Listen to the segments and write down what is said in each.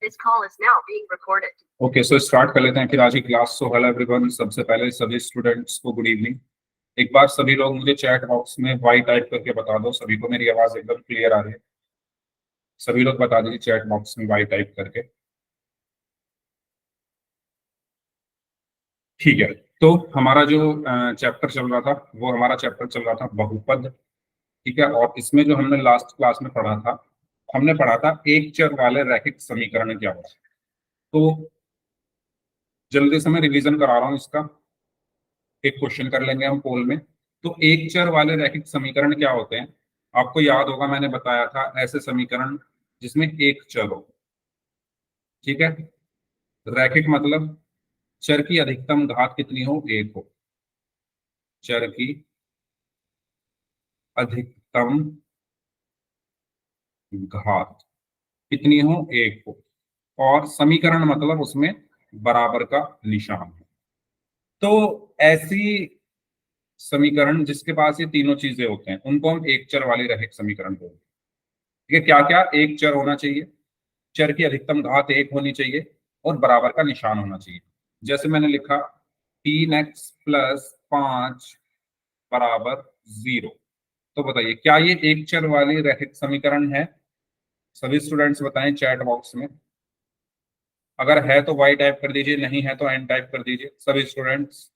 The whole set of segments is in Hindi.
This call is now being recorded. Okay, so start कर लेते हैं फिर आज की क्लास। सो हेलो एवरीवन, सबसे पहले सभी स्टूडेंट्स को गुड इवनिंग। एक बार सभी लोग मुझे चैट बॉक्स में वाई टाइप करके बता दो, सभी को मेरी आवाज एकदम क्लियर आ रही है। सभी लोग बता दीजिए चैट बॉक्स में वाई टाइप करके। ठीक है, तो हमारा जो चैप्टर चल रहा था वो हमारा चैप्टर चल रहा था बहुपद। ठीक है, और इसमें जो हमने लास्ट क्लास में पढ़ा था, हमने पढ़ा था एक चर वाले रैखिक समीकरण क्या होता है। तो जल्दी से मैं रिवीजन करा रहा हूं इसका, एक क्वेश्चन कर लेंगे हम पोल में। तो एक चर वाले रैखिक समीकरण क्या होते हैं, आपको याद होगा मैंने बताया था ऐसे समीकरण जिसमें एक चर हो। ठीक है, रैखिक मतलब चर की अधिकतम घात कितनी हो, एक हो। चर की अधिकतम घात कितनी हो, एक हो। और समीकरण मतलब उसमें बराबर का निशान है। तो ऐसी समीकरण जिसके पास ये तीनों चीजें होते हैं उनको हम एक चर वाली रैखिक समीकरण बोलते हैं। ठीक है, क्या क्या, एक चर होना चाहिए, चर की अधिकतम घात एक होनी चाहिए और बराबर का निशान होना चाहिए। जैसे मैंने लिखा 3x + 5 बराबर 0। तो बताइए क्या ये एक चर वाली रैखिक समीकरण है? सभी स्टूडेंट्स बताएं चैट बॉक्स में। अगर है तो वाई टाइप कर दीजिए, नहीं है तो एन टाइप कर दीजिए। सभी स्टूडेंट्स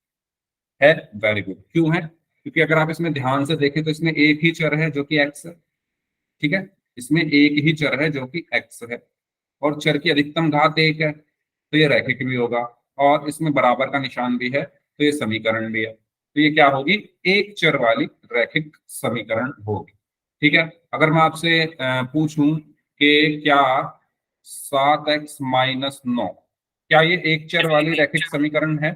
है, वेरी गुड। क्यों है? क्योंकि अगर आप इसमें ध्यान से देखें तो इसमें एक ही चर है जो कि एक्स है। ठीक है, इसमें एक ही चर है जो कि एक्स है और चर की अधिकतम घात एक है, तो ये रैखिक भी होगा। और इसमें बराबर का निशान भी है, तो ये समीकरण भी है। तो ये क्या होगी, एक चर वाली रैखिक समीकरण होगी। ठीक है, अगर मैं आपसे पूछूं कि क्या 7x - 9 क्या ये एक चर वाली रैखिक समीकरण है?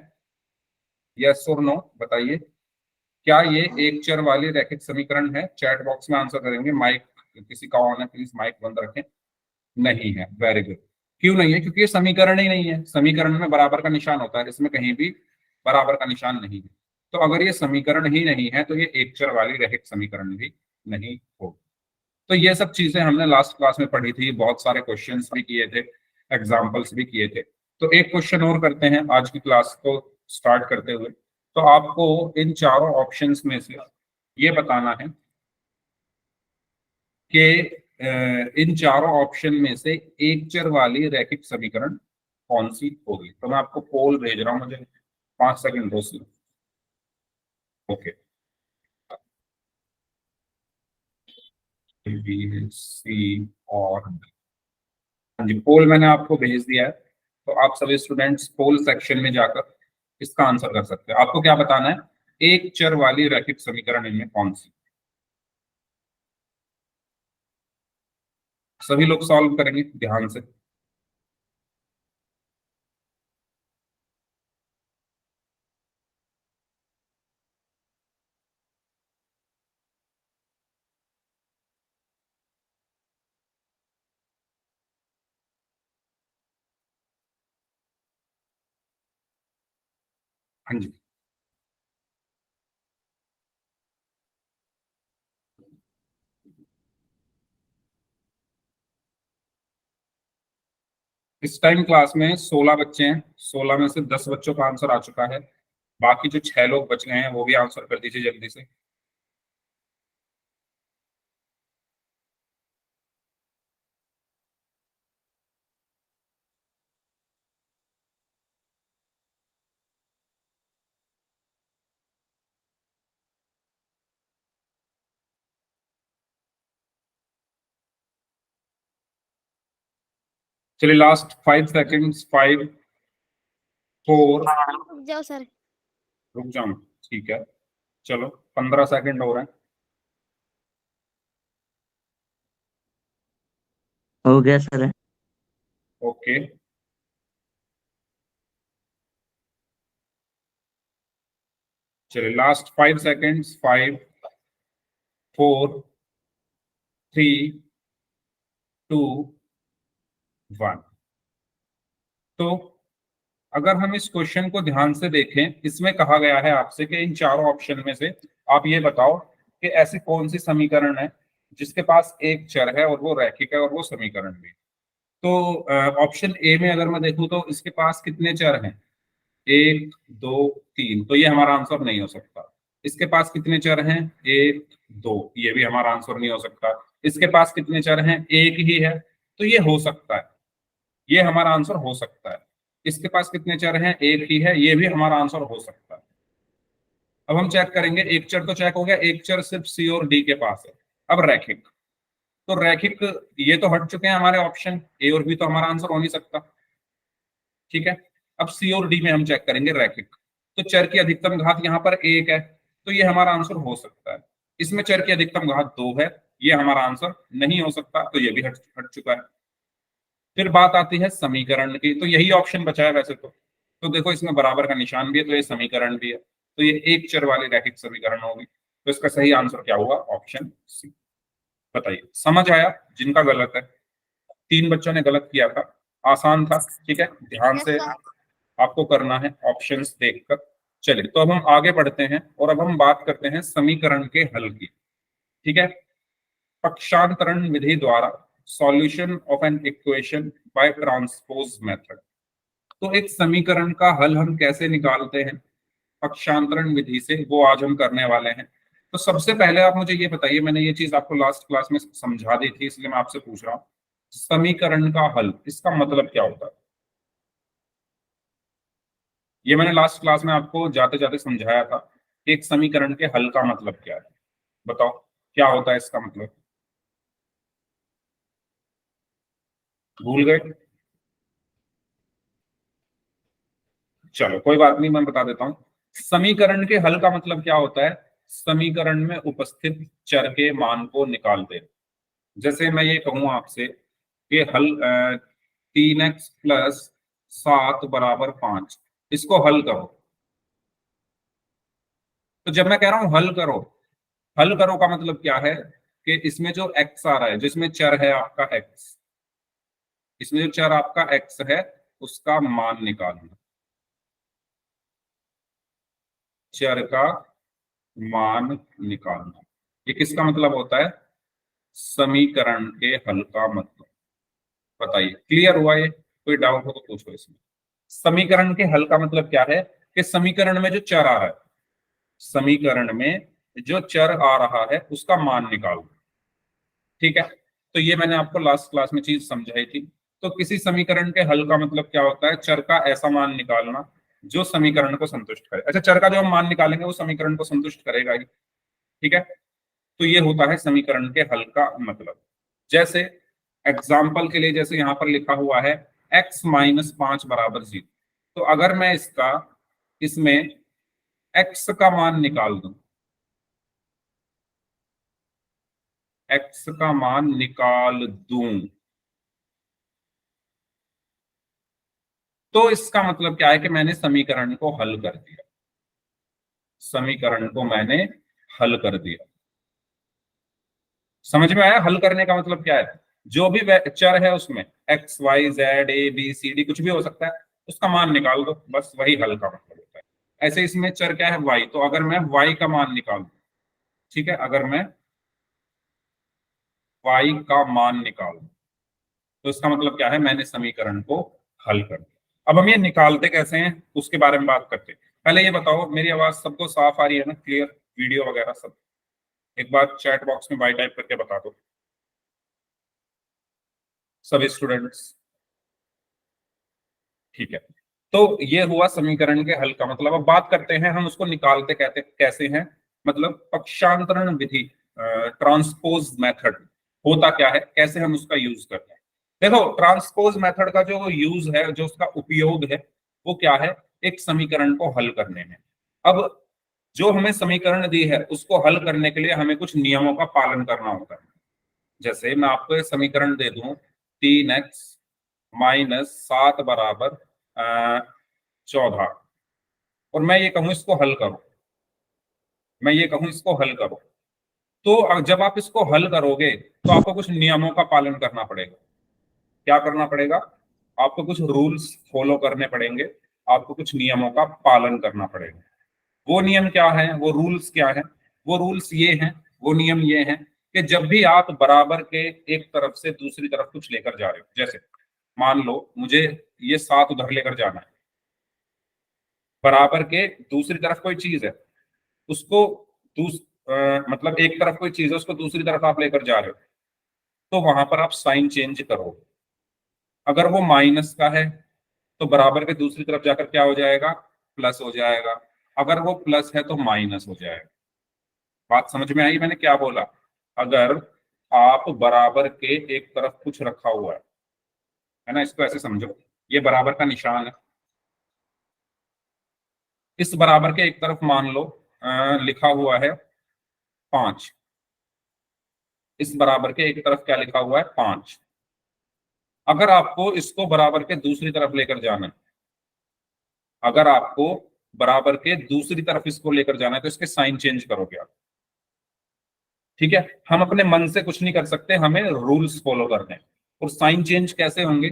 यस और नो बताइए, क्या ये एक चर वाली रैखिक समीकरण है? चैट बॉक्स में आंसर करेंगे। माइक किसी का ऑन है, प्लीज माइक बंद रखें। नहीं है, वेरी गुड। क्यों नहीं है? क्योंकि ये समीकरण ही नहीं है। समीकरण में बराबर का निशान होता है, इसमें कहीं भी बराबर का निशान नहीं है। तो अगर ये समीकरण ही नहीं है तो ये एक चर वाली रैखिक समीकरण भी नहीं होगी। तो ये सब चीजें हमने लास्ट क्लास में पढ़ी थी, बहुत सारे क्वेश्चंस भी किए थे, एग्जाम्पल्स भी किए थे। तो एक क्वेश्चन और करते हैं आज की क्लास को स्टार्ट करते हुए। तो आपको इन चारों ऑप्शंस में से ये बताना है कि इन चारों ऑप्शन में से एक चर वाली रैखिक समीकरण कौन सी होगी। तो मैं आपको पोल भेज रहा हूं, मुझे 5 सेकंड दो। ओके, बी सी और D। हाँ जी, पोल मैंने आपको भेज दिया है। तो आप सभी स्टूडेंट्स पोल सेक्शन में जाकर इसका आंसर कर सकते हैं। आपको क्या बताना है, एक चर वाली रैखिक समीकरण इनमें कौन सी। सभी लोग सॉल्व करेंगे ध्यान से। हाँ जी, इस टाइम क्लास में 16 बच्चे हैं। 16 में से 10 बच्चों का आंसर आ चुका है। बाकी जो 6 लोग बच गए हैं वो भी आंसर कर दीजिए जल्दी से। चलिए लास्ट 5 सेकंड्स, 5 4। रुक जाओ सर। रुक जाऊं? ठीक है, चलो 15 सेकंड हो रहे हैं। हो गया सर। ओके, चलिए लास्ट 5 सेकंड्स, 5 4 3 2 1। तो अगर हम इस क्वेश्चन को ध्यान से देखें, इसमें कहा गया है आपसे कि इन चारों ऑप्शन में से आप ये बताओ कि ऐसी कौन सी समीकरण है जिसके पास एक चर है और वो रैखिक है और वो समीकरण भी। तो ऑप्शन ए में अगर मैं देखूं तो इसके पास कितने चर हैं, 1 2 3, तो ये हमारा आंसर नहीं हो सकता। इसके पास कितने चर हैं, 1 2, ये भी हमारा आंसर नहीं हो सकता। इसके पास कितने चर हैं, एक ही है, तो ये हो सकता है, ये हमारा आंसर हो सकता है। इसके पास कितने चर हैं, एक ही है, ये भी हमारा आंसर हो सकता है। अब हम चेक करेंगे, एक चर तो चेक हो गया, एक चर सिर्फ सी और डी के पास है। अब रैखिक, तो रैखिक, ये तो हट चुके हैं हमारे ऑप्शन, ए और बी तो हमारा आंसर हो नहीं सकता। ठीक है, अब सी और डी में हम चेक करेंगे रैखिक। तो चर की अधिकतम घात यहाँ पर एक है, तो ये हमारा आंसर हो सकता है। इसमें चर की अधिकतम घात 2 है, ये हमारा आंसर नहीं हो सकता, तो ये भी हट हट चुका है। फिर बात आती है समीकरण की, तो यही ऑप्शन बचा है वैसे तो देखो इसमें बराबर का निशान भी है, तो ये समीकरण भी है, तो ये एक चर वाली रैखिक समीकरण होगी। तो इसका सही आंसर क्या हुआ, ऑप्शन सी। बताइए, समझ आया? जिनका गलत है, 3 बच्चों ने गलत किया था, आसान था। ठीक है, ध्यान से आपको करना है ऑप्शंस देखकर। चलिए, तो अब हम आगे बढ़ते हैं और अब हम बात करते हैं समीकरण के हल की। ठीक है, पक्षांतरण विधि द्वारा solution of an equation by transpose method. तो एक समीकरण का हल हम कैसे निकालते हैं पक्षांतरण विधि से, वो आज हम करने वाले हैं। तो सबसे पहले आप मुझे ये बताइए, मैंने ये चीज आपको लास्ट क्लास में समझा दी थी, इसलिए मैं आपसे पूछ रहा हूँ, समीकरण का हल इसका मतलब क्या होता है? ये मैंने लास्ट क्लास में आपको जाते जाते समझाया था कि एक समीकरण के हल का मतलब क्या है। बताओ क्या होता है इसका मतलब, भूल गए? चलो कोई बात नहीं, मैं बता देता हूं। समीकरण के हल का मतलब क्या होता है, समीकरण में उपस्थित चर के मान को निकालते हैं। जैसे मैं ये कहूं आपसे कि हल 3x + 7 = 5, इसको हल करो। तो जब मैं कह रहा हूं हल करो, हल करो का मतलब क्या है कि इसमें जो x आ रहा है, जिसमें चर है आपका x, इसमें जो चर आपका x है उसका मान निकालना, चर का मान निकालना, ये किसका मतलब होता है, समीकरण के हल का मतलब। बताइए, क्लियर हुआ? ये कोई डाउट हो तो पूछो इसमें। समीकरण के हल का मतलब क्या है कि समीकरण में जो चर आ रहा है, समीकरण में जो चर आ रहा है उसका मान निकालना। ठीक है, तो ये मैंने आपको लास्ट क्लास में चीज समझाई थी। तो किसी समीकरण के हल का मतलब क्या होता है, चर का ऐसा मान निकालना जो समीकरण को संतुष्ट करे। अच्छा, चर का जो हम मान निकालेंगे वो समीकरण को संतुष्ट करेगा ही। ठीक है, तो ये होता है समीकरण के हल का मतलब। जैसे एग्जाम्पल के लिए, जैसे यहां पर लिखा हुआ है x - 5 = 0, तो अगर मैं इसका, इसमें x का मान निकाल दूं, x का मान निकाल दूं, तो इसका मतलब क्या है कि मैंने समीकरण को हल कर दिया, समीकरण को मैंने हल कर दिया। समझ में आया हल करने का मतलब क्या है? जो भी चर है उसमें x y z a b c d कुछ भी हो सकता है, उसका मान निकाल दो, बस वही हल का मतलब होता है। ऐसे इसमें चर क्या है, y, तो अगर मैं y का मान निकाल दूं, ठीक है, अगर मैं y का मान निकाल दूं, तो इसका मतलब क्या है, मैंने समीकरण को हल कर दिया। अब हम ये निकालते कैसे हैं उसके बारे में बात करते हैं। पहले ये बताओ, मेरी आवाज सबको साफ आ रही है ना, क्लियर, वीडियो वगैरह सब? एक बार चैट बॉक्स में बाय टाइप करके बता दो सभी स्टूडेंट्स। ठीक है, तो ये हुआ समीकरण के हल का मतलब। अब बात करते हैं हम उसको निकालते कहते कैसे हैं, मतलब पक्षांतरण विधि, ट्रांसपोज मेथड होता क्या है, कैसे हम उसका यूज करते हैं। देखो, ट्रांसपोज मेथड का जो यूज है, जो उसका उपयोग है, वो क्या है, एक समीकरण को हल करने में। अब जो हमें समीकरण दी है उसको हल करने के लिए हमें कुछ नियमों का पालन करना होता है। जैसे मैं आपको एक समीकरण दे दूं, 3x - 7 = 14, और मैं ये कहूं इसको हल करो, मैं ये कहूं इसको हल करो, तो जब आप इसको हल करोगे तो आपको कुछ नियमों का पालन करना पड़ेगा। क्या करना पड़ेगा? आपको कुछ रूल्स फॉलो करने पड़ेंगे, आपको कुछ नियमों का पालन करना पड़ेगा। वो नियम क्या है, वो रूल्स क्या है? वो रूल्स ये हैं, वो नियम ये हैं कि जब भी आप बराबर के एक तरफ से दूसरी तरफ कुछ लेकर जा रहे हो, जैसे मान लो मुझे ये 7 उधर लेकर जाना है, बराबर के दूसरी तरफ कोई चीज है, उसको मतलब एक तरफ कोई चीज है, उसको दूसरी तरफ आप लेकर जा रहे हो, तो वहां पर आप साइन चेंज करो। अगर वो माइनस का है तो बराबर के दूसरी तरफ जाकर क्या हो जाएगा, प्लस हो जाएगा। अगर वो प्लस है तो माइनस हो जाएगा। बात समझ में आई मैंने क्या बोला? अगर आप बराबर के एक तरफ कुछ रखा हुआ है ना, इसको ऐसे समझो, ये बराबर का निशान है, इस बराबर के एक तरफ मान लो लिखा हुआ है 5, इस बराबर के एक तरफ क्या लिखा हुआ है, 5। अगर आपको इसको बराबर के दूसरी तरफ लेकर जाना है, अगर आपको बराबर के दूसरी तरफ इसको लेकर जाना है, तो इसके साइन चेंज करोगे आप। ठीक है, हम अपने मन से कुछ नहीं कर सकते, हमें रूल्स फॉलो करने हैं। और साइन चेंज कैसे होंगे?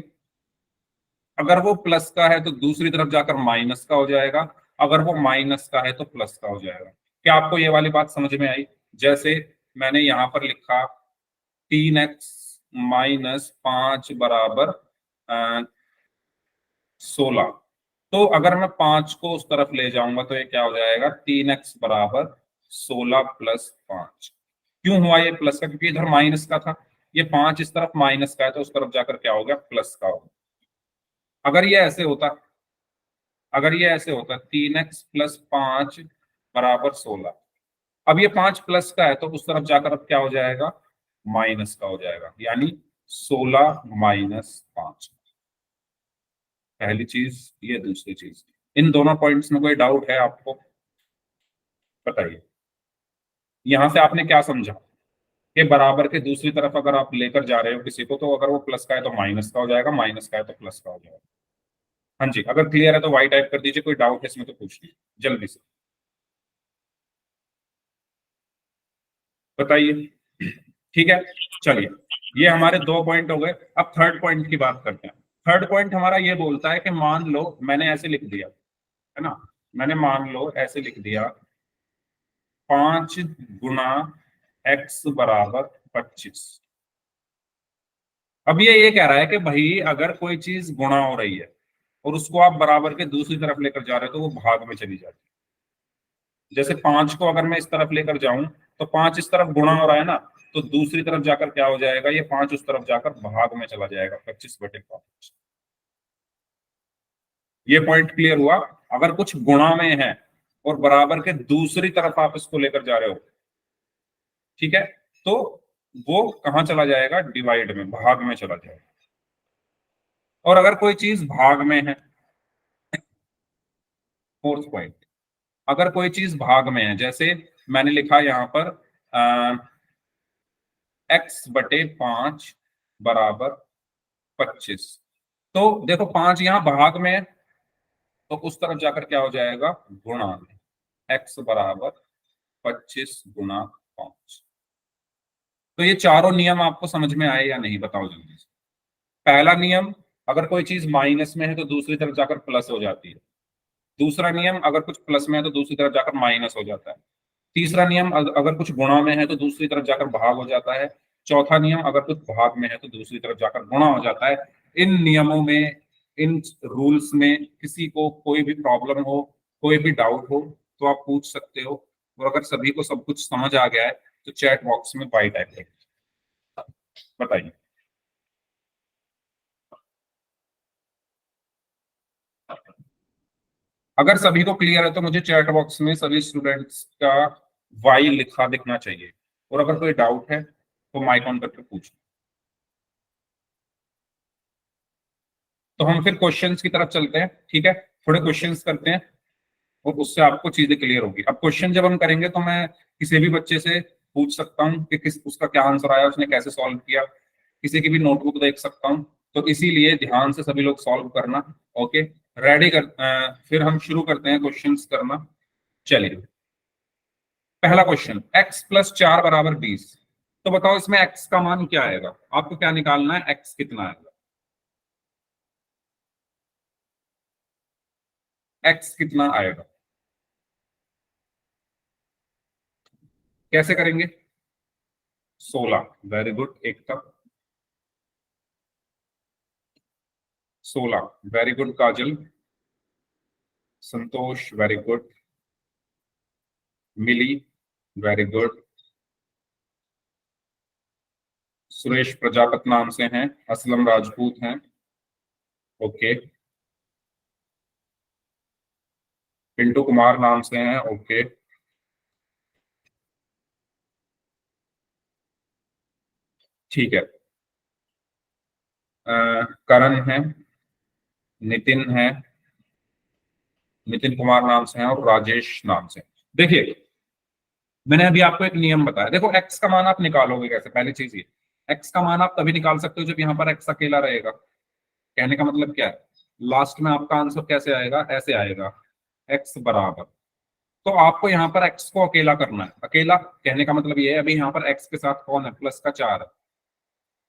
अगर वो प्लस का है तो दूसरी तरफ जाकर माइनस का हो जाएगा, अगर वो माइनस का है तो प्लस का हो जाएगा। क्या आपको ये वाली बात समझ में आई? जैसे मैंने यहां पर लिखा 3x माइनस 5 बराबर 16। तो अगर मैं 5 को उस तरफ ले जाऊंगा तो ये क्या हो जाएगा, 3x बराबर 16 + 5। क्यों हुआ ये प्लस का? क्योंकि इधर माइनस का था, ये 5 इस तरफ माइनस का है, तो उस तरफ जाकर क्या हो गया, प्लस का होगा। अगर ये ऐसे होता, अगर ये ऐसे होता 3x + 5 बराबर 16, अब ये 5 प्लस का है तो उस तरफ जाकर अब क्या हो जाएगा, माइनस का हो जाएगा, यानी 16 - 5। पहली चीज ये, दूसरी चीज, इन दोनों पॉइंट्स में कोई डाउट है आपको? बताइए। यहां से आपने क्या समझा कि बराबर के दूसरी तरफ अगर आप लेकर जा रहे हो किसी को, तो अगर वो प्लस का है तो माइनस का हो जाएगा, माइनस का है तो प्लस का हो जाएगा। हाँ जी, अगर क्लियर है तो वाई टाइप कर दीजिए, कोई डाउट है इसमें तो पूछ लीजिए जल्दी से, बताइए। ठीक है, चलिए, ये हमारे 2 पॉइंट हो गए। अब थर्ड पॉइंट की बात करते हैं। थर्ड पॉइंट हमारा ये बोलता है कि मान लो मैंने ऐसे लिख दिया, है ना, मैंने मान लो ऐसे लिख दिया 5 × x = 25। अब ये कह रहा है कि भाई अगर कोई चीज गुणा हो रही है और उसको आप बराबर के दूसरी तरफ लेकर जा रहे हो तो वो भाग में चली जाती है। जैसे 5 को अगर मैं इस तरफ लेकर जाऊं तो 5 इस तरफ गुणा हो रहा है ना, तो दूसरी तरफ जाकर क्या हो जाएगा, ये 5 उस तरफ जाकर भाग में चला जाएगा, 25/5। ये पॉइंट क्लियर हुआ? अगर कुछ गुणा में है और बराबर के दूसरी तरफ आप इसको लेकर जा रहे हो, ठीक है, तो वो कहां चला जाएगा, डिवाइड में, भाग में चला जाएगा। और अगर कोई चीज भाग में है, फोर्थ पॉइंट, अगर कोई चीज भाग में है, जैसे मैंने लिखा यहां पर x/5 बराबर 25। तो देखो 5 यहां भाग में है, तो उस तरफ जाकर क्या हो जाएगा, गुणा में, x बराबर 25 × 5। तो ये चारों नियम आपको समझ में आए या नहीं, बताओ जल्दी से। पहला नियम, अगर कोई चीज माइनस में है तो दूसरी तरफ जाकर प्लस हो जाती है। दूसरा नियम, अगर कुछ प्लस में है तो दूसरी तरफ जाकर माइनस हो जाता है। तीसरा नियम, अगर कुछ गुणा में है तो दूसरी तरफ जाकर भाग हो जाता है। चौथा नियम, अगर कुछ भाग में है तो दूसरी तरफ जाकर गुणा हो जाता है। इन नियमों में, इन रूल्स में किसी को कोई भी प्रॉब्लम हो, कोई भी डाउट हो, तो आप पूछ सकते हो। और अगर सभी को सब कुछ समझ आ गया है तो चैट बॉक्स में बाय टाइप करिए, बताइए। अगर सभी को क्लियर है तो मुझे चैट बॉक्स में सभी स्टूडेंट्स का वाई लिखा दिखना चाहिए। और अगर कोई डाउट है तो माइक ऑन करके पूछ। तो हम फिर क्वेश्चंस की तरफ चलते हैं, ठीक है, थोड़े क्वेश्चंस करते हैं और उससे आपको चीजें क्लियर होगी। अब क्वेश्चन जब हम करेंगे तो मैं किसी भी बच्चे से पूछ सकता हूँ कि किस उसका क्या आंसर आया, उसने कैसे सॉल्व किया, किसी की भी नोटबुक देख सकता हूँ। तो इसीलिए ध्यान से सभी लोग सॉल्व करना। ओके, रेडी कर फिर हम शुरू करते हैं क्वेश्चंस करना। चलिए, पहला क्वेश्चन, x + 4 बराबर 20। तो बताओ इसमें x का मान क्या आएगा, आपको क्या निकालना है, x कितना आएगा, x कितना आएगा, कैसे करेंगे? 16, वेरी गुड, एक तक। 16, वेरी गुड काजल। संतोष, वेरी गुड। मिली, वेरी गुड। सुरेश प्रजापत नाम से हैं, असलम राजपूत हैं, ओके। पिंटू कुमार नाम से हैं, ओके। ठीक है। करण है, नितिन है, नितिन कुमार नाम से हैं और राजेश नाम से। देखिए, मैंने अभी आपको एक नियम बताया। देखो, एक्स का मान आप निकालोगे कैसे? पहली चीज ये, एक्स का मान आप तभी निकाल सकते हो जब यहाँ पर एक्स अकेला रहेगा। कहने का मतलब क्या है? लास्ट में आपका आंसर कैसे आएगा? ऐसे आएगा, एक्स बराबर। तो आपको यहाँ पर एक्स को अकेला करना है। अकेला कहने का मतलब ये है, अभी यहाँ पर एक्स के साथ कौन है? प्लस का 4 है।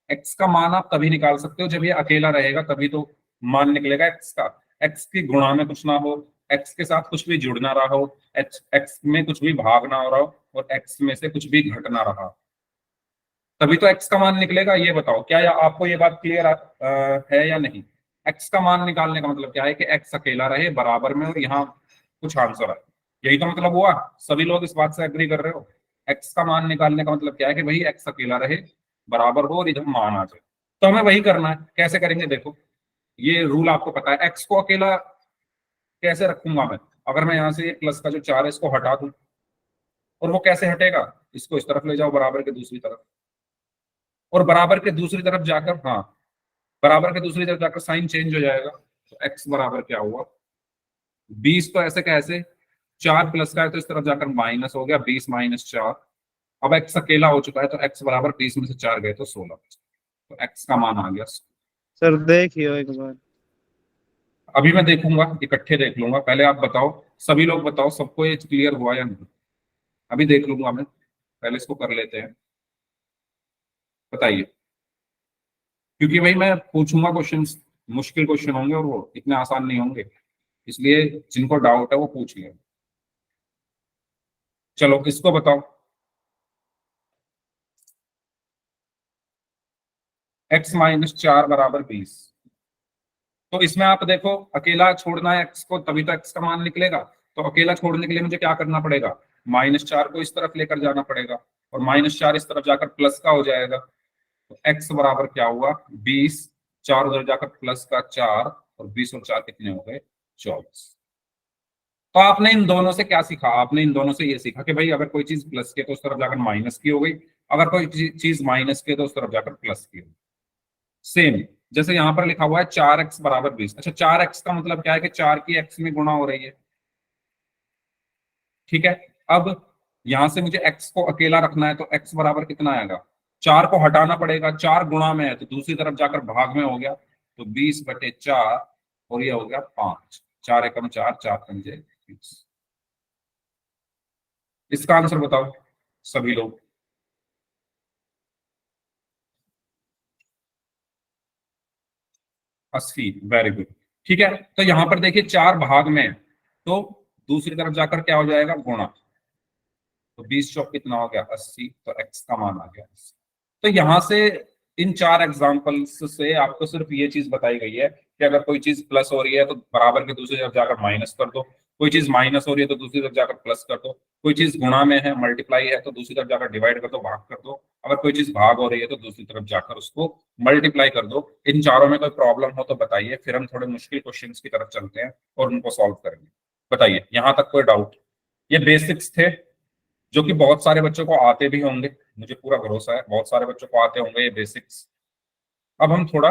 एक्स का मान आप तभी निकाल सकते हो जब ये अकेला रहेगा, तभी तो मान निकलेगा एक्स का। एक्स की गुणा में कुछ ना हो, एक्स के साथ कुछ भी जुड़ ना रहा हो, एक्स एक्स में कुछ भी भाग ना हो रहा हो, और एक्स में से कुछ भी घट ना रहा हो, तभी तो एक्स का मान निकलेगा। ये बताओ, क्या आपको ये बात क्लियर है या नहीं? एक्स का मान निकालने का मतलब क्या है? कि एक्स अकेला रहे बराबर में और यहाँ कुछ आंसर आए। यही तो मतलब हुआ। सभी लोग इस बात से एग्री कर रहे हो? एक्स का मान निकालने का मतलब क्या है? कि भाई एक्स अकेला रहे, बराबर हो और इधर मान आ जाए। तो हमें वही करना है। कैसे करेंगे? देखो, ये रूल आपको पता है। एक्स को अकेला कैसे रखूंगा मैं? अगर मैं यहाँ से प्लस का जो 4 है इसको हटा दूं, और वो कैसे हटेगा? इसको इस तरफ ले जाओ, बराबर के दूसरी तरफ, और बराबर के दूसरी तरफ जाकर, हाँ, बराबर के दूसरी तरफ जाकर साइन चेंज हो जाएगा। तो एक्स बराबर क्या हुआ? 20। तो ऐसे कैसे? 4 प्लस का है तो इस तरफ जाकर माइनस हो गया, 20 माइनस 4। अब एक्स अकेला हो चुका है, तो एक्स बराबर 20 में से 4 गए तो 16। तो एक्स का मान आ गया। सर देखियो एक बार। अभी मैं देखूंगा, इकट्ठे देख लूंगा। पहले आप बताओ, सभी लोग बताओ, सबको ये क्लियर हुआ या नहीं? अभी देख लूंगा मैं, पहले इसको कर लेते हैं। बताइए, क्योंकि भाई मैं पूछूंगा क्वेश्चंस, मुश्किल क्वेश्चन होंगे और वो इतने आसान नहीं होंगे, इसलिए जिनको डाउट है वो पूछ लें। चलो इसको बताओ, एक्स माइनस 4 बराबर 20। तो इसमें आप देखो, अकेला छोड़ना है एक्स को, तभी तो एक्स का मान निकलेगा। तो अकेला छोड़ने के लिए मुझे क्या करना पड़ेगा? -4 को इस तरफ लेकर जाना पड़ेगा, और -4 इस तरफ जाकर प्लस का हो जाएगा। तो एक्स बराबर क्या हुआ? 20। 4 उधर जाकर प्लस का 4, और 20 और 4 कितने हो गए? 24। तो आपने इन दोनों से क्या सीखा? आपने इन दोनों से ये सीखा कि भाई अगर कोई चीज प्लस की है तो उस तरफ जाकर माइनस की हो गई, अगर कोई चीज माइनस की है तो उस तरफ जाकर प्लस की हो गई। सेम जैसे यहाँ पर लिखा हुआ है 4x बराबर 20। अच्छा, 4x का मतलब क्या है? कि 4 की x में गुणा हो रही है। ठीक है। अब यहां से मुझे x को अकेला रखना है, तो x बराबर कितना आएगा? 4 को हटाना पड़ेगा, 4 गुणा में है तो दूसरी तरफ जाकर भाग में हो गया, तो 20/4, और ये हो गया 5। 4 एकम 4, 4 पंजे 20। इसका आंसर बताओ सभी लोग। 80, वेरी गुड। ठीक है। तो यहां पर देखिए 4 भाग में है, तो दूसरी तरफ जाकर क्या हो जाएगा? गुणा। तो 20 चौक कितना हो गया? 80। तो एक्स का मान आ गया 80। तो यहां से इन 4 एग्जाम्पल्स से आपको सिर्फ ये चीज बताई गई है कि अगर कोई चीज प्लस हो रही है तो बराबर की दूसरी तरफ जाकर माइनस कर दो, कोई चीज माइनस हो रही है तो दूसरी तरफ जाकर प्लस कर दो, कोई चीज गुणा में है, मल्टीप्लाई है, तो दूसरी तरफ जाकर डिवाइड कर दो, भाग कर दो, अगर कोई चीज भाग हो रही है तो दूसरी तरफ जाकर उसको मल्टीप्लाई कर दो। इन चारों में कोई प्रॉब्लम हो तो बताइए, फिर हम थोड़े मुश्किल क्वेश्चंस की तरफ चलते हैं और उनको सॉल्व करेंगे। बताइए, यहां तक कोई डाउट? ये बेसिक्स थे, जो कि बहुत सारे बच्चों को आते भी होंगे, मुझे पूरा भरोसा है बहुत सारे बच्चों को आते होंगे ये बेसिक्स। अब हम थोड़ा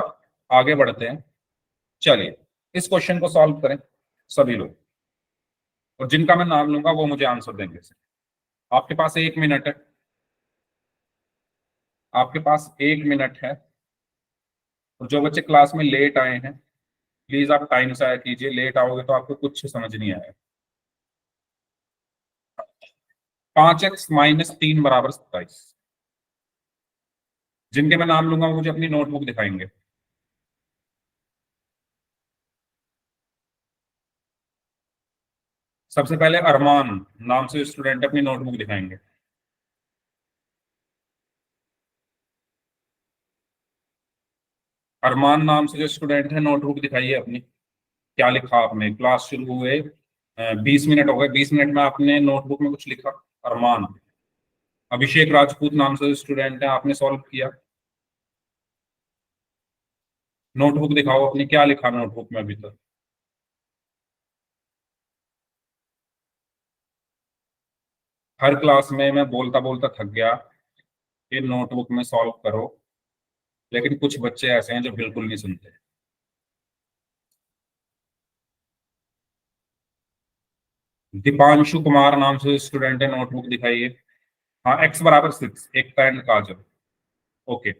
आगे बढ़ते हैं। चलिए, इस क्वेश्चन को सॉल्व करें सभी लोग, और जिनका मैं नाम लूंगा वो मुझे आंसर देंगे। आपके पास 1 मिनट है, आपके पास 1 मिनट है। और जो बच्चे क्लास में लेट आए हैं, प्लीज आप टाइम से आया कीजिए, लेट आओगे तो आपको कुछ समझ नहीं आएगा। 5x - 3 बराबर 27। जिनके मैं नाम लूंगा वो मुझे अपनी नोटबुक दिखाएंगे। सबसे पहले अरमान नाम से स्टूडेंट अपनी नोटबुक दिखाएंगे। अरमान नाम से जो स्टूडेंट है, नोटबुक दिखाइए अपनी। क्या लिखा आपने? क्लास शुरू हुए 20 मिनट हो गए, 20 मिनट में आपने नोटबुक में कुछ लिखा? अरमान। अभिषेक राजपूत नाम से स्टूडेंट है, आपने सॉल्व किया? नोटबुक दिखाओ अपनी, क्या लिखा नोटबुक में अभी तक? हर क्लास में मैं बोलता बोलता थक गया कि नोटबुक में सॉल्व करो, लेकिन कुछ बच्चे ऐसे हैं जो बिल्कुल नहीं सुनते। दीपांशु कुमार नाम से स्टूडेंट है, नोटबुक दिखाइए। हाँ, x = 6, Ekta and Kajal. Okay.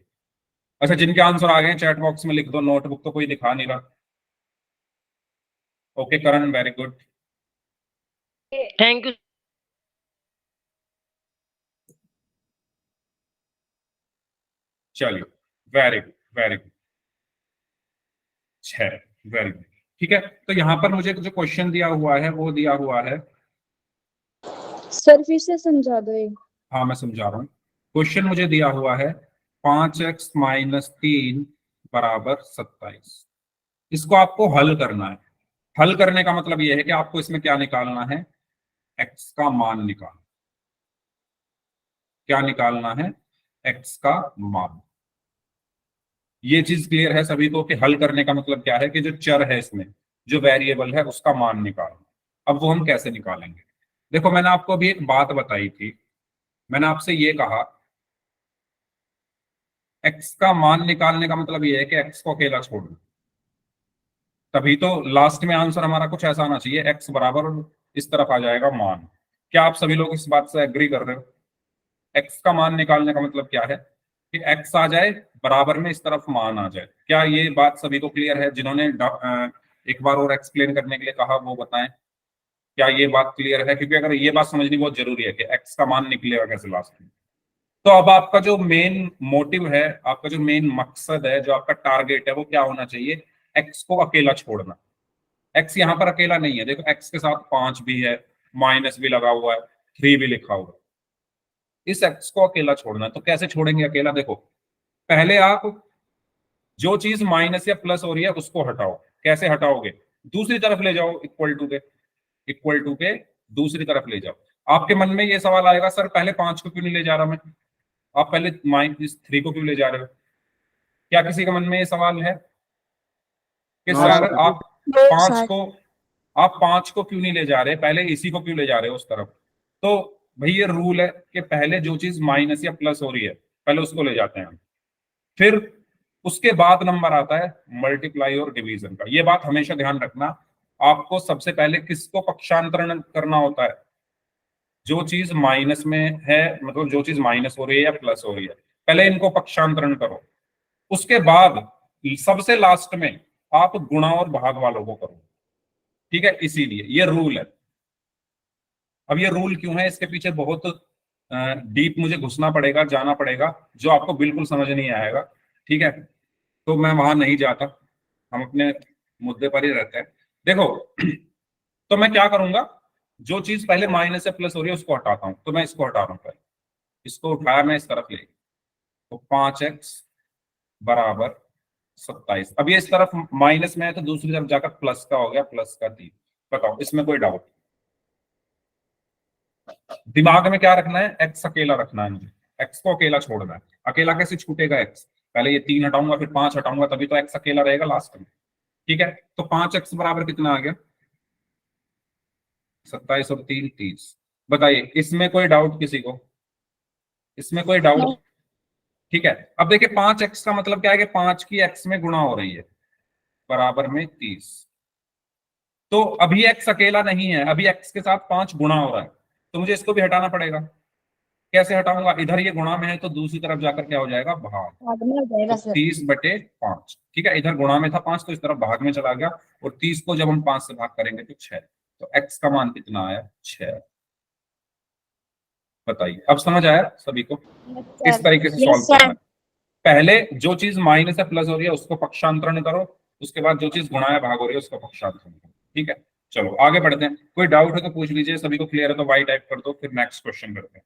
अच्छा, जिनके आंसर आ गए हैं चैट बॉक्स में लिख दो, नोटबुक तो कोई दिखा नहीं रहा। Okay Karan, very good. Thank you. चलिए, very good, very good. 6, very good. ठीक है, तो यहाँ पर मुझे जो क्वेश्चन दिया हुआ है वो दिया हुआ है। सर फिर से समझा दो एक। हाँ, मैं समझा रहा हूँ। क्वेश्चन मुझे दिया हुआ है 5x - 3 = 27। इसको आपको हल करना है। हल करने का मतलब यह है कि आपको इसमें क्या निकालना है? x का मान निकालना। क्या निकालना है? x का मान। ये चीज क्लियर है सभी को कि हल करने का मतलब क्या है? कि जो चर है इसमें, जो वेरिएबल है, उसका मान निकालना। अब वो हम कैसे निकालेंगे? देखो, मैंने आपको अभी एक बात बताई थी। मैंने आपसे ये कहा, x का मान निकालने का मतलब ये है कि x को अकेला छोड़ना। तभी तो लास्ट में आंसर हमारा कुछ ऐसा आना चाहिए, x बराबर इस तरफ आ जाएगा मान। क्या आप सभी लोग इस बात से एग्री कर रहे हो? x का मान निकालने का मतलब क्या है? कि x आ जाए बराबर में इस तरफ मान आ जाए। क्या ये बात सभी को क्लियर है? जिन्होंने एक बार और एक्सप्लेन करने के लिए कहा वो बताएं, क्या ये बात क्लियर है? क्योंकि अगर ये बात समझनी बहुत जरूरी है कि x का मान निकलेगा कैसे लास्ट में। तो अब आपका जो मेन मोटिव है, आपका जो मेन मकसद है, जो आपका टारगेट है, वो क्या होना चाहिए? x को अकेला छोड़ना। x यहाँ पर अकेला नहीं है, देखो x के साथ 5 भी है, माइनस भी लगा हुआ है, 3 भी लिखा हुआ है। इस x को अकेला छोड़ना है। तो कैसे छोड़ेंगे अकेला? देखो, पहले आप जो चीज माइनस या प्लस हो रही है उसको हटाओ। कैसे हटाओगे? दूसरी तरफ ले जाओ, इक्वल टू के दूसरी तरफ ले जाओ। आपके मन में ये सवाल आएगा, सर पहले 5 को क्यों नहीं ले जा रहा मैं? आप पहले -3 को क्यों ले जा रहे हो? क्या किसी के मन में ये सवाल है कि हाँ सर सर। आप 5 को क्यों नहीं ले जा रहे, पहले इसी को क्यों ले जा रहे हो उस तरफ? तो भाई ये रूल है कि पहले जो चीज माइनस या प्लस हो रही है पहले उसको ले जाते हैं हम। फिर उसके बाद नंबर आता है मल्टीप्लाई और डिवीजन का। ये बात हमेशा ध्यान रखना। आपको सबसे पहले किसको पक्षांतरण करना होता है? जो चीज माइनस में है, मतलब जो चीज माइनस हो रही है या प्लस हो रही है, पहले इनको पक्षांतरण करो। उसके बाद सबसे लास्ट में आप गुणा और भाग वालों को करो। ठीक है, इसीलिए ये रूल है। अब ये रूल क्यों है, इसके पीछे बहुत डीप मुझे घुसना पड़ेगा, जाना पड़ेगा, जो आपको बिल्कुल समझ नहीं आएगा। ठीक है, तो मैं वहां नहीं जाता, हम अपने मुद्दे पर ही रहते हैं। देखो, तो मैं क्या करूंगा? जो चीज पहले माइनस से प्लस हो रही है उसको हटाता हूं। तो मैं इसको हटा रहा हूं पहले, इसको उठाया मैं इस तरफ ले, तो 5x = 27। अब ये इस तरफ माइनस में है तो दूसरी तरफ जाकर प्लस का हो गया, +3। बताओ, इसमें कोई डाउट? दिमाग में क्या रखना है? एक्स अकेला रखना है मुझे, एक्स को अकेला छोड़ना है। अकेला कैसे छूटेगा एक्स? पहले ये 3 हटाऊंगा, फिर 5 हटाऊंगा, तभी तो एक्स अकेला रहेगा लास्ट में। ठीक है, तो 5x बराबर कितना आ गया? 27 और 3 30। बताइए, इसमें कोई डाउट किसी को? इसमें कोई डाउट? ठीक है, अब देखिए 5x का मतलब क्या है? कि 5 की x में गुणा हो रही है, बराबर में 30। तो अभी x अकेला नहीं है, अभी x के साथ 5 गुणा हो रहा है, तो मुझे इसको भी हटाना पड़ेगा। कैसे हटाऊंगा? इधर ये गुणा में है तो दूसरी तरफ जाकर क्या हो जाएगा? भाग। बाद में हो तो जाएगा सर। 30/5। ठीक है, इधर गुणा में था 5 तो इस तरफ भाग में चला गया, और 30 को जब हम 5 से भाग करेंगे तो 6। तो x का मान कितना आया? 6। बताइए, अब समझ आया सभी को? इस तरीके से सॉल्व यस करना सर। है। पहले जो चीज माइनस या प्लस हो रही है उसको पक्षांतरण करो, उसके बाद जो चीज गुणा या भाग हो रही है उसको पक्षांतरण करो। ठीक है, चलो आगे बढ़ते हैं। कोई डाउट है तो पूछ लीजिए, सभी को क्लियर है तो वाई टाइप कर दो, फिर नेक्स्ट क्वेश्चन करते हैं।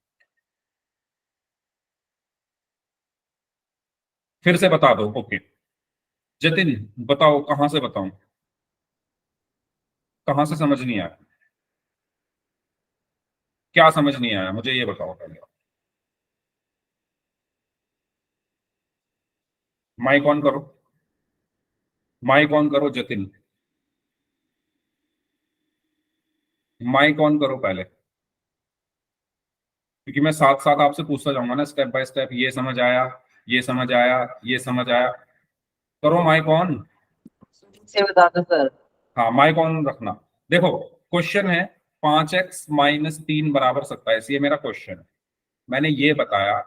फिर से बता दो। ओके, जतिन बताओ कहां से बताऊं, कहां से समझ नहीं आया, क्या समझ नहीं आया मुझे ये बताओ पहले। माइक ऑन करो, माइक ऑन करो जतिन, माइक ऑन करो पहले, क्योंकि मैं साथ साथ आपसे पूछता जाऊंगा ना स्टेप बाय स्टेप। ये समझ आया, ये समझ आया, ये समझ आया। करो माइक ऑन। से बता दो सर। हाँ माइक ऑन रखना। देखो क्वेश्चन है 5x - 3 बराबर 27, ये मेरा क्वेश्चन है। मैंने ये बताया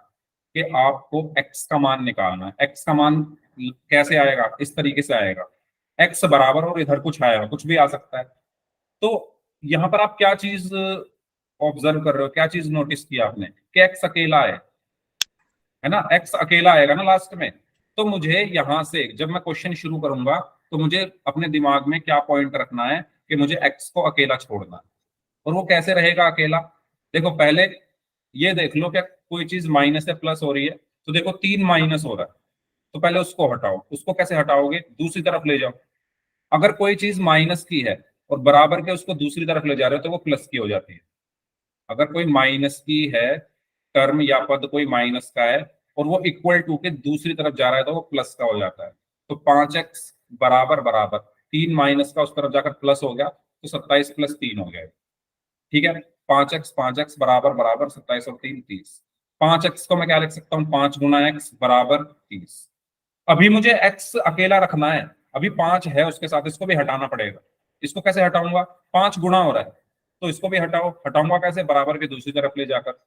कि आपको x का मान निकालना है। x का मान कैसे आएगा, इस तरीके से आएगा, x बराबर और इधर कुछ आएगा, कुछ भी आ सकता है। तो यहां पर आप क्या चीज ऑब्जर्व कर रहे हो, क्या चीज नोटिस की आपने कि x अकेला है ना, x अकेला आएगा ना लास्ट में। तो मुझे यहां से जब मैं क्वेश्चन शुरू करूंगा तो मुझे अपने दिमाग में क्या पॉइंट रखना है कि मुझे x को अकेला छोड़ना है। और वो कैसे रहेगा अकेला, देखो पहले ये देख लो क्या कोई चीज माइनस से प्लस हो रही है, तो देखो 3 माइनस हो रहा है, तो पहले उसको हटाओ। उसको कैसे हटाओगे, दूसरी तरफ ले जाओ। अगर कोई चीज माइनस की है और बराबर के उसको दूसरी तरफ ले जा रहे हो तो वो प्लस की हो जाती है। अगर कोई माइनस की है टर्म या पद कोई माइनस का है और वो इक्वल टू के दूसरी तरफ जा रहा है तो वो प्लस का हो जाता है। तो 5x बराबर बराबर 3 माइनस का उस तरफ जाकर प्लस हो गया, तो 27 + 3 हो गया। ठीक है, 5x बराबर बराबर 27 और 3 30। 5x को मैं क्या लिख सकता हूँ, 5 × x बराबर 30। अभी मुझे x अकेला रखना है, अभी 5 है उसके साथ, इसको भी हटाना पड़ेगा। इसको कैसे हटाऊंगा, 5 गुना हो रहा है तो इसको भी हटाओ। हटाऊंगा कैसे, बराबर के दूसरी तरफ ले जाकर।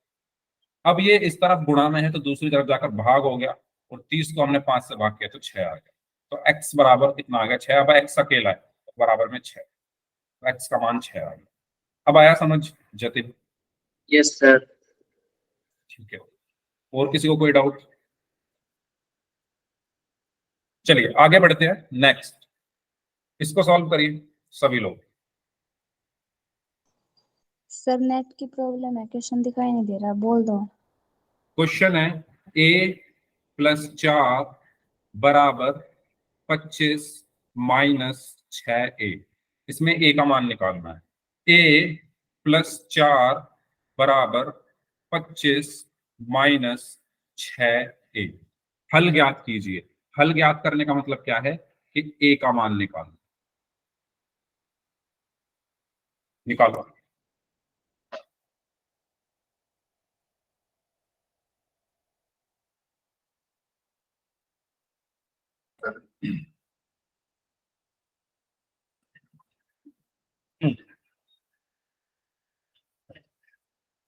अब ये इस तरफ गुणा में है तो दूसरी तरफ जाकर भाग हो गया, और 30 को हमने 5 से भाग किया तो 6 आ गया। तो x बराबर कितना आ गया, 6। अब x अकेला है तो बराबर में 6, x का मान 6 आ गया। अब आया समझ जतिन? Yes sir. ठीक है, और किसी को कोई डाउट? चलिए आगे बढ़ते हैं, नेक्स्ट इसको सॉल्व करिए सभी लोग। सर नेट की प्रॉब्लम है, क्वेश्चन दिखाई नहीं दे रहा, बोल दो। क्वेश्चन है a + 4 बराबर 25 - 6a। इसमें a का मान निकालना है। a + 4 बराबर 25 - 6a। हल ज्ञात कीजिए। हल ज्ञात करने का मतलब क्या है कि a का मान निकालना। निकालो।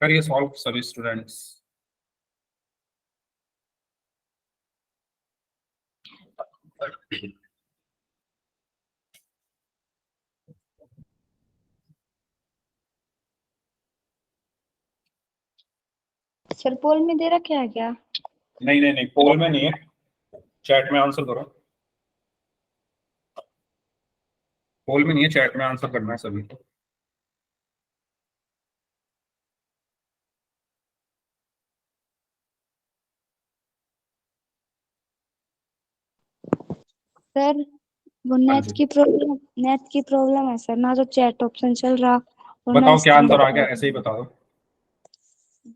करिए सॉल्व सभी स्टूडेंट्स। सर पोल में दे रखा है क्या? नहीं नहीं नहीं, पोल में नहीं है, चैट में आंसर करो। पोल में नहीं है, चैट में आंसर करना है सभी को। सर वो हाँ नेट जी, की प्रॉब्लम, नेट की प्रॉब्लम है सर, ना तो चैट ऑप्शन चल रहा और ना बताओ क्या स्क्रीन आंसर आ बता गया, रही। ऐसे ही बता दो।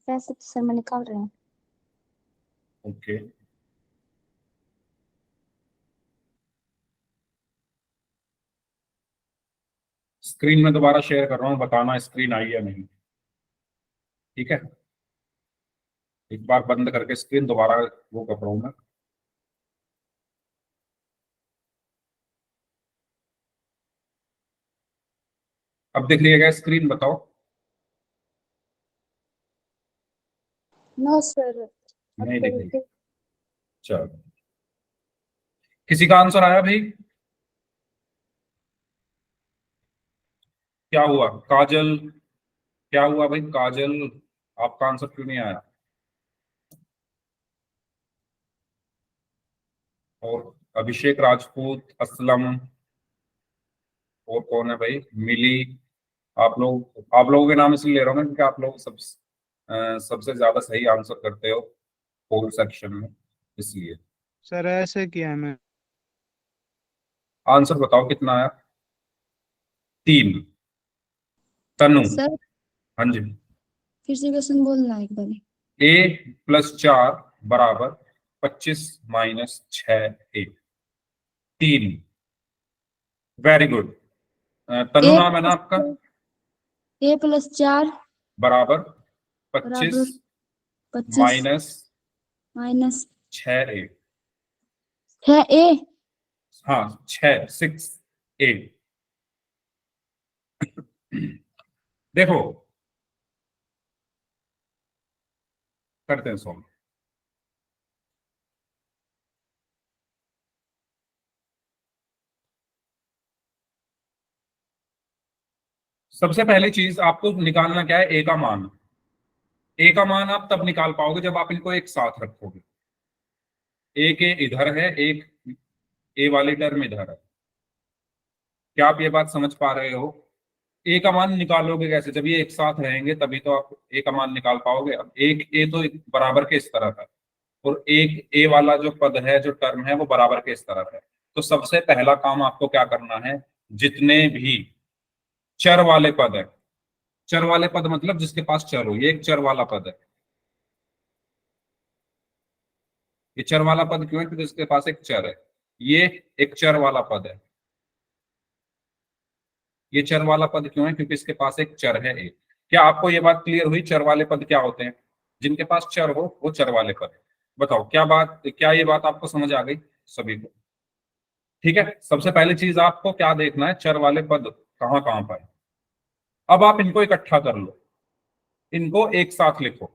वैसे तो सर मैं निकाल रही हूँ। ओके, स्क्रीन में दोबारा शेयर कर रहा हूँ, बताना स्क्रीन आई या नहीं। ठीक है, एक बार बंद करके स्क्रीन दोबारा वो कर रहा हूँ मैं। अब दिख रही है क्या स्क्रीन, बताओ। नो सर, अब नहीं तो दिख रही। बिल्कुल। चलो, किसी का आंसर आया भाई? क्या हुआ काजल, क्या हुआ भाई काजल, आपका आंसर क्यों नहीं आया? और अभिषेक राजपूत, असलम, और कौन है भाई, मिली। आप लोगों के नाम इसलिए ले रहा हूँ ना क्योंकि आप लोग सबसे ज्यादा सही आंसर करते हो पोल सेक्शन में, इसलिए। सर ऐसे किया है मैं। आंसर बताओ कितना आया? 3। तनु। सर हाँ जी। फिर से क्वेश्चन बोलना एक बार। a+4 बराबर 25 माइनस 6a। 3। Very good. तनु नाम है ना आपका? a+4 बराबर 25 बराबर 25 माइनस माइनस 6a। 6a। हाँ 6 देखो करते हैं सॉल्व। सबसे पहली चीज आपको निकालना क्या है? ए का मान। ए का मान आप तब निकाल पाओगे जब आप इनको एक साथ रखोगे। ए के इधर है, एक ए वाली टर्म इधर है। क्या आप ये बात समझ पा रहे हो? ए का मान निकालोगे कैसे? जब ये एक साथ रहेंगे तभी तो आप ए का मान निकाल पाओगे। अब एक ए तो बराबर के इस तरफ है, और एक ए वाला जो पद है, जो टर्म है, वो बराबर के इस तरफ है। तो सबसे पहला काम आपको क्या करना है? जितने भी चर वाले पद है, चर वाले पद मतलब जिसके पास चर हो, ये एक चर वाला पद है। ये चर वाला पद क्यों है? क्योंकि इसके पास एक चर है। ये एक चर वाला पद है। ये चर वाला पद क्यों है? क्योंकि इसके पास एक चर है एक। क्या आपको ये बात क्लियर हुई? चर वाले पद क्या होते हैं? जिनके पास चर हो वो चर वाले पद। बताओ क्या ये बात आपको समझ आ गई सभी को? ठीक है। सबसे पहली चीज आपको क्या देखना है? चर वाले पद कहाँ कहाँ पर है। अब आप इनको इकट्ठा कर लो, इनको एक साथ लिखो।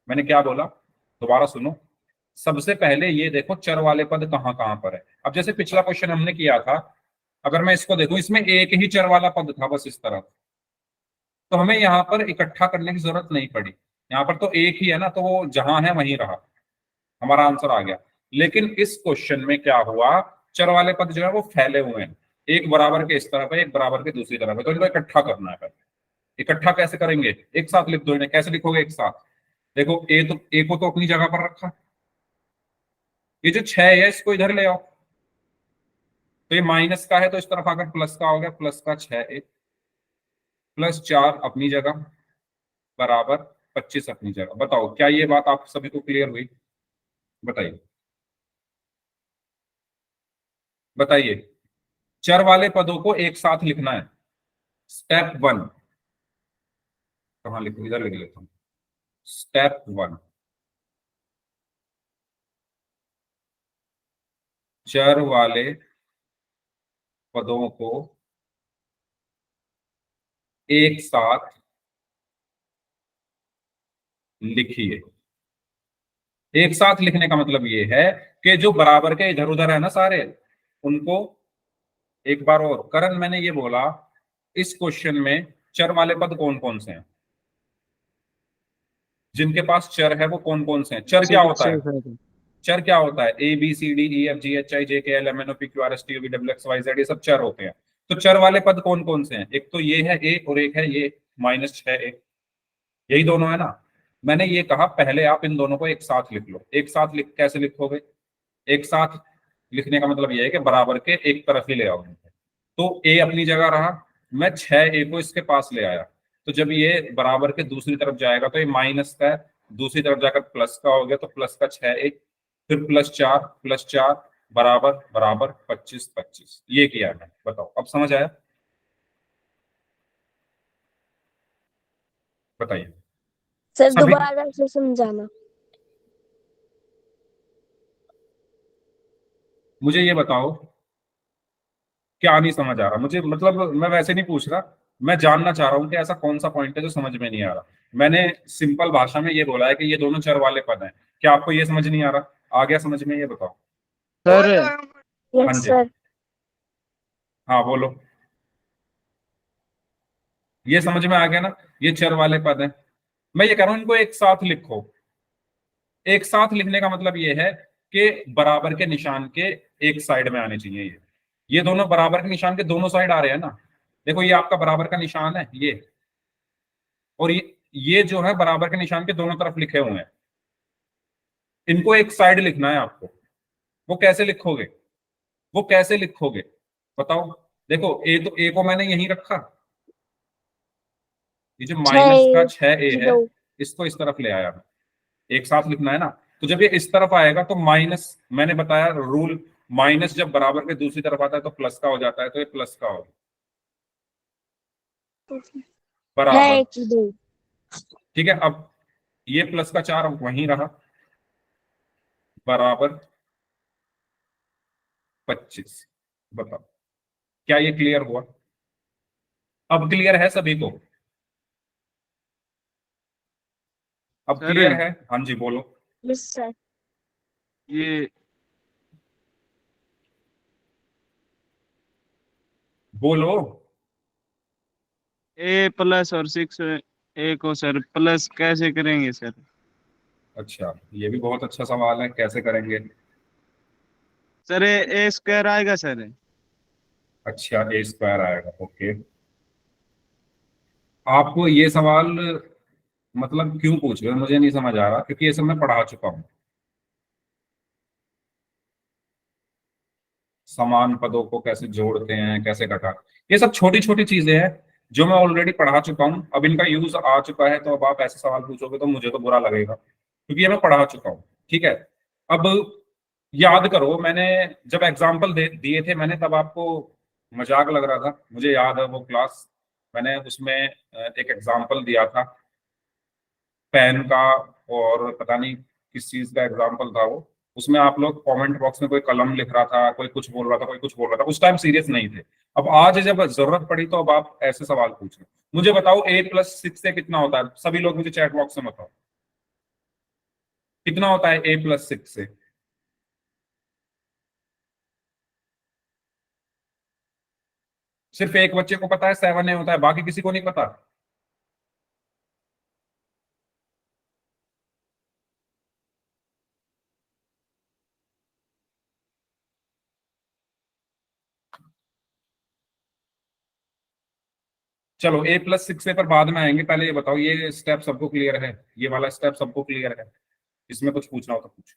मैंने क्या बोला? दोबारा सुनो। सबसे पहले ये देखो चर वाले पद कहाँ कहाँ पर है। अब जैसे पिछला क्वेश्चन हमने किया था, अगर मैं इसको देखूं, इसमें एक ही चर वाला पद था बस इस तरह, तो हमें यहाँ पर इकट्ठा करने की जरूरत नहीं पड़ी। यहाँ पर तो एक ही है ना, तो वो जहां है वहीं रहा, हमारा आंसर आ गया। लेकिन इस क्वेश्चन में क्या हुआ? चर वाले पद जो है वो फैले हुए हैं, एक बराबर के इस तरफ है, एक बराबर के दूसरी तरफ है, तो इनको इकट्ठा करना है। पहले इकट्ठा कैसे करेंगे? एक साथ लिख दो इन्हें। कैसे लिखोगे एक साथ? देखो ए को तो अपनी जगह पर रखा, ये जो 6 है इसको इधर ले आओ, तो ये माइनस का है तो इस तरफ आकर प्लस का हो गया, प्लस का 6a +4 अपनी जगह बराबर 25 अपनी जगह। बताओ क्या ये बात आप सभी को क्लियर हुई? बताइए बताइए। चर वाले पदों को एक साथ लिखना है। स्टेप 1 कहाँ लिखूं? इधर लिख लेता हूं। स्टेप 1, चर वाले पदों को एक साथ लिखिए। एक साथ लिखने का मतलब ये है कि जो बराबर के इधर उधर है ना सारे, उनको एक बार और। करण, मैंने ये बोला इस क्वेश्चन में चर वाले पद कौन कौन से हैं? जिनके पास चर है वो कौन कौन से हैं? चर क्या होता है? चर क्या होता है? ABCDEFGHIJKLMNOPQRSTUVWXYZ, ये सब चर होते हैं। तो चर वाले पद कौन कौन से हैं? एक तो ये है ए, और एक है ये -6a। यही दोनों है ना। मैंने ये कहा पहले आप इन दोनों को एक साथ लिख लो। एक साथ कैसे लिखोगे? एक साथ लिखने का मतलब ये है कि बराबर के एक तरफ ही ले आओ। तो ए अपनी जगह रहा, मैं 6a को इसके पास ले आया, तो जब ये बराबर के दूसरी तरफ जाएगा तो ये माइनस का है, दूसरी तरफ जाकर प्लस का हो गया, तो प्लस का 6a, फिर +4 बराबर बराबर 25 ये किया है। बताओ अब समझ आया? बताइए सर सभी। दोबारा से समझाना। मुझे ये बताओ क्या नहीं समझ आ रहा? मुझे मतलब मैं वैसे नहीं पूछ रहा, मैं जानना चाह रहा हूँ कि ऐसा कौन सा पॉइंट है जो समझ में नहीं आ रहा। मैंने सिंपल भाषा में ये बोला है कि ये दोनों चर वाले पद हैं। क्या आपको ये समझ नहीं आ रहा? आ गया समझ में? ये बताओ। सर हाँ यस जी, सर। हाँ बोलो। ये समझ में आ गया ना? ये चर वाले पद हैं। मैं ये कह रहा हूं इनको एक साथ लिखो। एक साथ लिखने का मतलब ये है कि बराबर के निशान के एक साइड में आने चाहिए। ये दोनों बराबर के निशान के दोनों साइड आ रहे हैं ना। देखो ये आपका बराबर का निशान है ये, और ये जो है बराबर के निशान के दोनों तरफ लिखे हुए हैं। इनको एक साइड लिखना है आपको। वो कैसे लिखोगे? वो कैसे लिखोगे? बताओ। देखो ए, तो ए को मैंने यहीं रखा, ये जो छह माइनस का ए 6a है दो। इसको इस तरफ ले आया, एक साथ लिखना है ना। तो जब ये इस तरफ आएगा तो माइनस, मैंने बताया रूल, माइनस जब बराबर के दूसरी तरफ आता है तो प्लस का हो जाता है, तो ये प्लस का होगा छह बराबर। ए की दो। ठीक है, अब ये प्लस का 4 वहीं रहा बराबर 25। बताओ क्या ये क्लियर हुआ? अब क्लियर है सभी को? अब सर क्लियर है? हाँ जी बोलो। Yes sir. ये बोलो। ए प्लस और 6 ए को सर प्लस कैसे करेंगे सर? अच्छा, ये भी बहुत अच्छा सवाल है, कैसे करेंगे? सर ए स्क्वायर आएगा सर। अच्छा, ए स्क्वायर आएगा, ओके। आपको ये सवाल मतलब क्यों पूछ रहे हो, मुझे नहीं समझ आ रहा, क्योंकि ये सब मैं पढ़ा चुका हूँ। समान पदों को कैसे जोड़ते हैं, कैसे घटा, ये सब छोटी छोटी चीजें हैं जो मैं ऑलरेडी पढ़ा चुका हूँ, अब इनका यूज आ चुका है, तो अब आप ऐसे सवाल पूछोगे तो मुझे तो बुरा लगेगा, क्योंकि ये मैं पढ़ा चुका हूँ। ठीक है, अब याद करो, मैंने जब एग्जाम्पल दिए थे मैंने, तब आपको मजाक लग रहा था, मुझे याद है वो क्लास, मैंने उसमें एक एग्जाम्पल दिया था पेन का, और पता नहीं किस चीज का एग्जाम्पल था वो, उसमें आप लोग कमेंट बॉक्स में कोई कलम लिख रहा था, कोई कुछ बोल रहा था, कोई कुछ बोल रहा था, उस टाइम सीरियस नहीं थे। अब आज जब जरूरत पड़ी तो अब आप ऐसे सवाल पूछ रहे हो। मुझे बताओ a+6 से कितना होता है, सभी लोग मुझे चैट बॉक्स में बताओ कितना होता है a+6 से। सिर्फ एक बच्चे को पता है 7a होता है, बाकी किसी को नहीं पता? चलो a+6 से पर बाद में आएंगे, पहले ये बताओ ये स्टेप सबको क्लियर है? ये वाला स्टेप सबको क्लियर है? इसमें कुछ पूछना हो तो पूछो।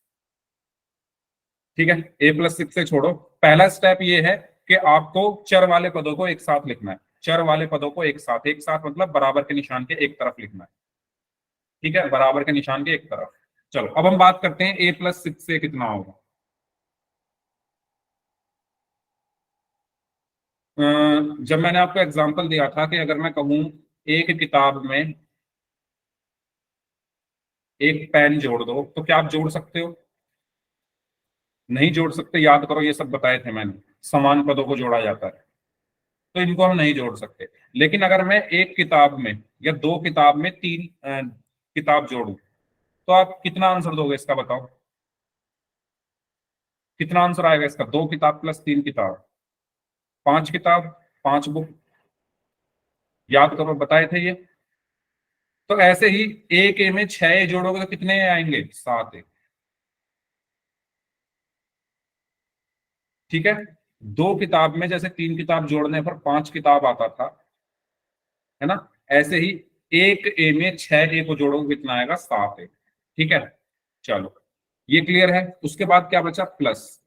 ठीक है, a+6 से छोड़ो, पहला स्टेप ये है कि आपको चर वाले पदों को एक साथ लिखना है। चर वाले पदों को एक साथ, एक साथ मतलब बराबर के निशान के एक तरफ लिखना है। ठीक है, बराबर के निशान के एक तरफ। चलो अब हम बात करते हैं a+6 से कितना होगा। जब मैंने आपको एग्जांपल दिया था कि अगर मैं कहूं एक किताब में एक पेन जोड़ दो, तो क्या आप जोड़ सकते हो? नहीं जोड़ सकते, याद करो ये सब बताए थे मैंने, समान पदों को जोड़ा जाता है, तो इनको हम नहीं जोड़ सकते। लेकिन अगर मैं एक किताब में या दो किताब में तीन किताब जोड़ू, तो आप कितना आंसर दोगे इसका, बताओ कितना आंसर आएगा इसका? 2 किताब प्लस 3 किताब, 5 किताब, 5 बुक। याद करो, बताए थे ये। तो ऐसे ही एक ए में 6 जोड़ोगे तो कितने आएंगे? 7। ठीक है, 2 किताब में जैसे 3 किताब जोड़ने पर 5 किताब आता था, है ना, ऐसे ही एक ए में 6 ए को जोड़ोगे कितना आएगा? 7 ए। ठीक है, चलो ये क्लियर है। उसके बाद क्या बचा? प्लस,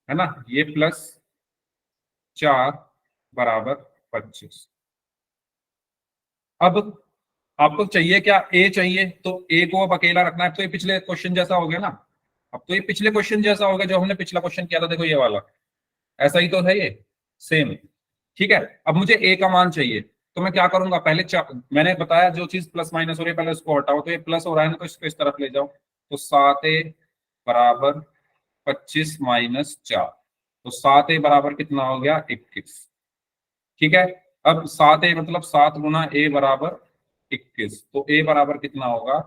है ना, ये +4 बराबर 25। अब आपको चाहिए क्या? ए चाहिए, तो ए को अब अकेला रखना है, तो ये पिछले क्वेश्चन जैसा हो गया ना। अब तो ये पिछले क्वेश्चन जैसा हो गया, जो हमने पिछला क्वेश्चन किया था, देखो ये वाला ऐसा ही तो है ये, सेम। ठीक है, अब मुझे ए का मान चाहिए, तो मैं क्या करूंगा? पहले मैंने बताया जो चीज प्लस माइनस हो रही है पहले उसको हटाओ, तो ये प्लस हो रहा है ना, तो इसको इस तरफ ले जाओ। तो 7a बराबर 25 - 4, तो 7a बराबर कितना हो गया? 21। ठीक है, अब 7a मतलब 7 × a बराबर 21, तो a बराबर कितना होगा?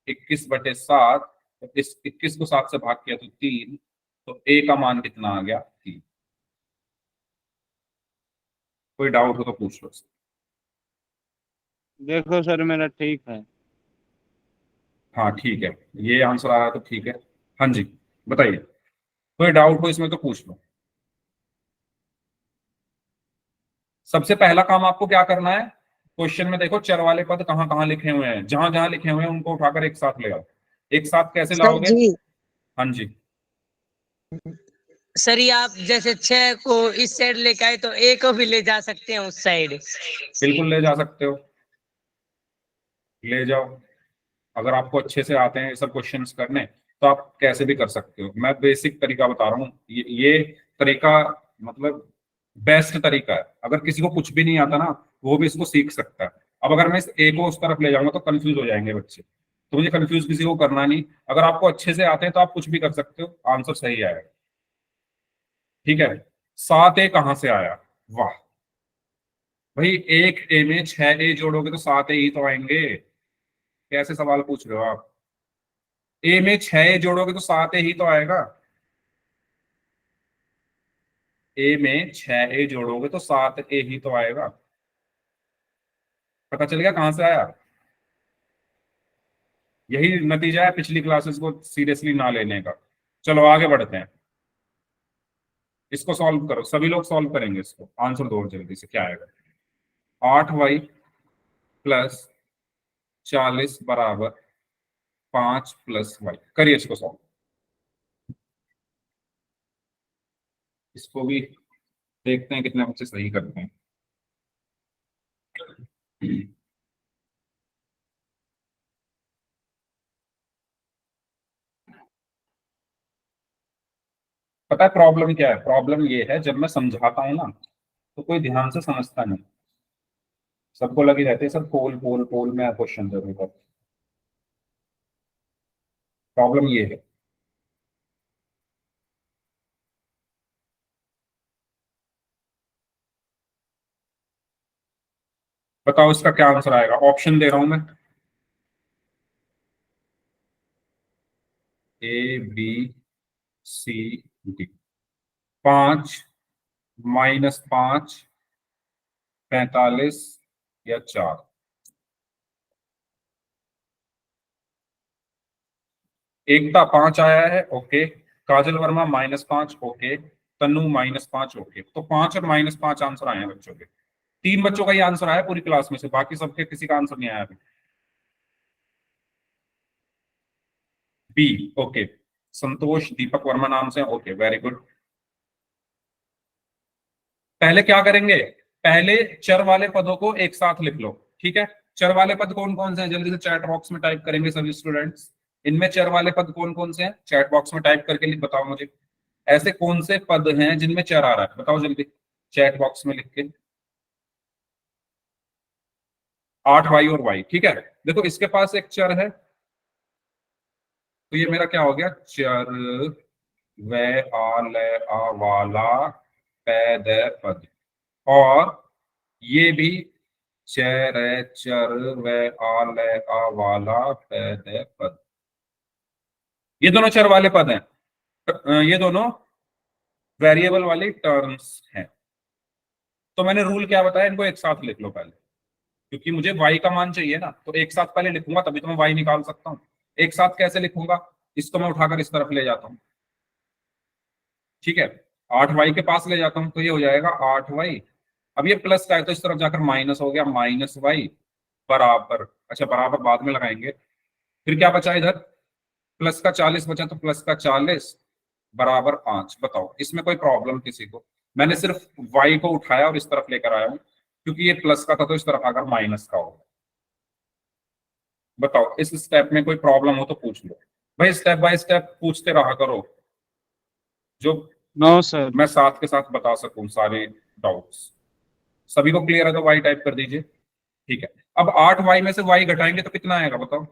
21/7। तो इस 21 को 7 से भाग किया तो 3, तो a का मान कितना आ गया? 3। कोई डाउट हो तो पूछ लो। देखो सर मेरा ठीक है। हाँ ठीक है, ये आंसर आ रहा है तो ठीक है। हाँ जी बताइए, कोई डाउट हो इसमें तो पूछ लो। सबसे पहला काम आपको क्या करना है? क्वेश्चन में देखो चर वाले पद कहाँ कहाँ लिखे हुए हैं, जहां जहां लिखे हुए हैं उनको उठाकर एक साथ ले आओ। एक साथ कैसे सर लाओगे? जी, हाँ जी, सर ये आप जैसे 6 को इस साइड लेके आए तो A को भी ले जा सकते हैं उस साइड। बिल्कुल ले जा सकते हो, ले जाओ। अगर आपको अच्छे से आते हैं ये सब क्वेश्चंस करने तो आप कैसे भी कर सकते हो। मैं बेसिक तरीका बता रहा हूँ, ये तरीका मतलब बेस्ट तरीका है। अगर किसी को कुछ भी नहीं आता ना, वो भी इसको सीख सकता है। अब अगर मैं इस ए को उस तरफ ले जाऊंगा तो कंफ्यूज हो जाएंगे बच्चे, तो मुझे कंफ्यूज किसी को करना नहीं। अगर आपको अच्छे से आते हैं तो आप कुछ भी कर सकते हो, आंसर सही आएगा। ठीक है, 7A कहां से आया? वाह भाई, एक ए में 6A जोड़ोगे तो 7A ही तो आएंगे। कैसे सवाल पूछ रहे हो आप? ए में 6A जोड़ोगे तो 7A ही तो आएगा। ए में 6A जोड़ोगे तो 7A ही तो आएगा। पता चल गया कहां से आया? यही नतीजा है पिछली क्लासेस को सीरियसली ना लेने का। चलो आगे बढ़ते हैं, इसको सॉल्व करो। सभी लोग सॉल्व करेंगे इसको, आंसर दो जल्दी से। क्या आएगा? 8Y प्लस 40 बराबर 5 प्लस वाई। करिए इसको सॉल्व। इसको भी देखते हैं कितने बच्चे सही करते हैं। पता है प्रॉब्लम क्या है? प्रॉब्लम ये है, जब मैं समझाता हूं ना तो कोई ध्यान से समझता नहीं। सबको लगी रहती है सर पोल पोल पोल में क्वेश्चन जरूर कर। प्रॉब्लम ये है। बताओ इसका क्या आंसर आएगा? ऑप्शन दे रहा हूं मैं, A B C D। 5 -5 45 या 4? एकता 5 आया है, ओके। काजल वर्मा -5, ओके। तन्नू -5, ओके। तो 5 और -5 आंसर आए हैं बच्चों के। 3 बच्चों का ही आंसर आया पूरी क्लास में से, बाकी सबके किसी का आंसर नहीं आया अभी। B, okay. संतोष दीपक वर्मा नाम से, ओके, वेरी गुड। पहले क्या करेंगे? पहले चर वाले पदों को एक साथ लिख लो, ठीक है। चर वाले पद कौन कौन से हैं जल्दी से चैट बॉक्स में टाइप करेंगे सभी स्टूडेंट्स। इनमें चर वाले पद कौन कौन से हैं? चैट बॉक्स में टाइप करके लिख बताओ मुझे। ऐसे कौन से पद हैं जिनमें चर आ रहा है? बताओ जल्दी चैट बॉक्स में लिख के। 8Y और Y, ठीक है। देखो इसके पास एक चर है, तो ये मेरा क्या हो गया? चर व आ ल आ वाला पैद पद। और ये भी चर चर व आ ल आ वाला पैद पद। ये दोनों चर वाले पद हैं, ये दोनों वेरिएबल वाली टर्म्स हैं। तो मैंने रूल क्या बताया? इनको एक साथ लिख लो पहले, क्योंकि मुझे y का मान चाहिए ना, तो एक साथ पहले लिखूंगा तभी तो मैं y निकाल सकता हूँ। एक साथ कैसे लिखूंगा? इसको मैं उठाकर इस तरफ ले जाता हूँ, ठीक है। 8Y के पास ले जाता हूँ तो ये हो जाएगा 8Y। अब ये प्लस का है तो इस तरफ जाकर माइनस हो गया, -Y बराबर, अच्छा बराबर बाद में लगाएंगे। फिर क्या बचा इधर? प्लस का 40 बचा, तो प्लस का 40 बराबर 5। बताओ इसमें कोई प्रॉब्लम किसी को? मैंने सिर्फ y को उठाया और इस तरफ लेकर आया हूं, क्योंकि ये प्लस का था तो इस तरफ आकर माइनस का होगा। बताओ इस स्टेप में कोई प्रॉब्लम हो तो पूछ लो भाई, स्टेप बाय स्टेप पूछते रहा करो, जो नो सर। मैं साथ के साथ बता सकूं सारे डाउट्स। सभी को क्लियर है तो y टाइप कर दीजिए, ठीक है। अब 8Y में से y घटाएंगे तो कितना आएगा बताओ?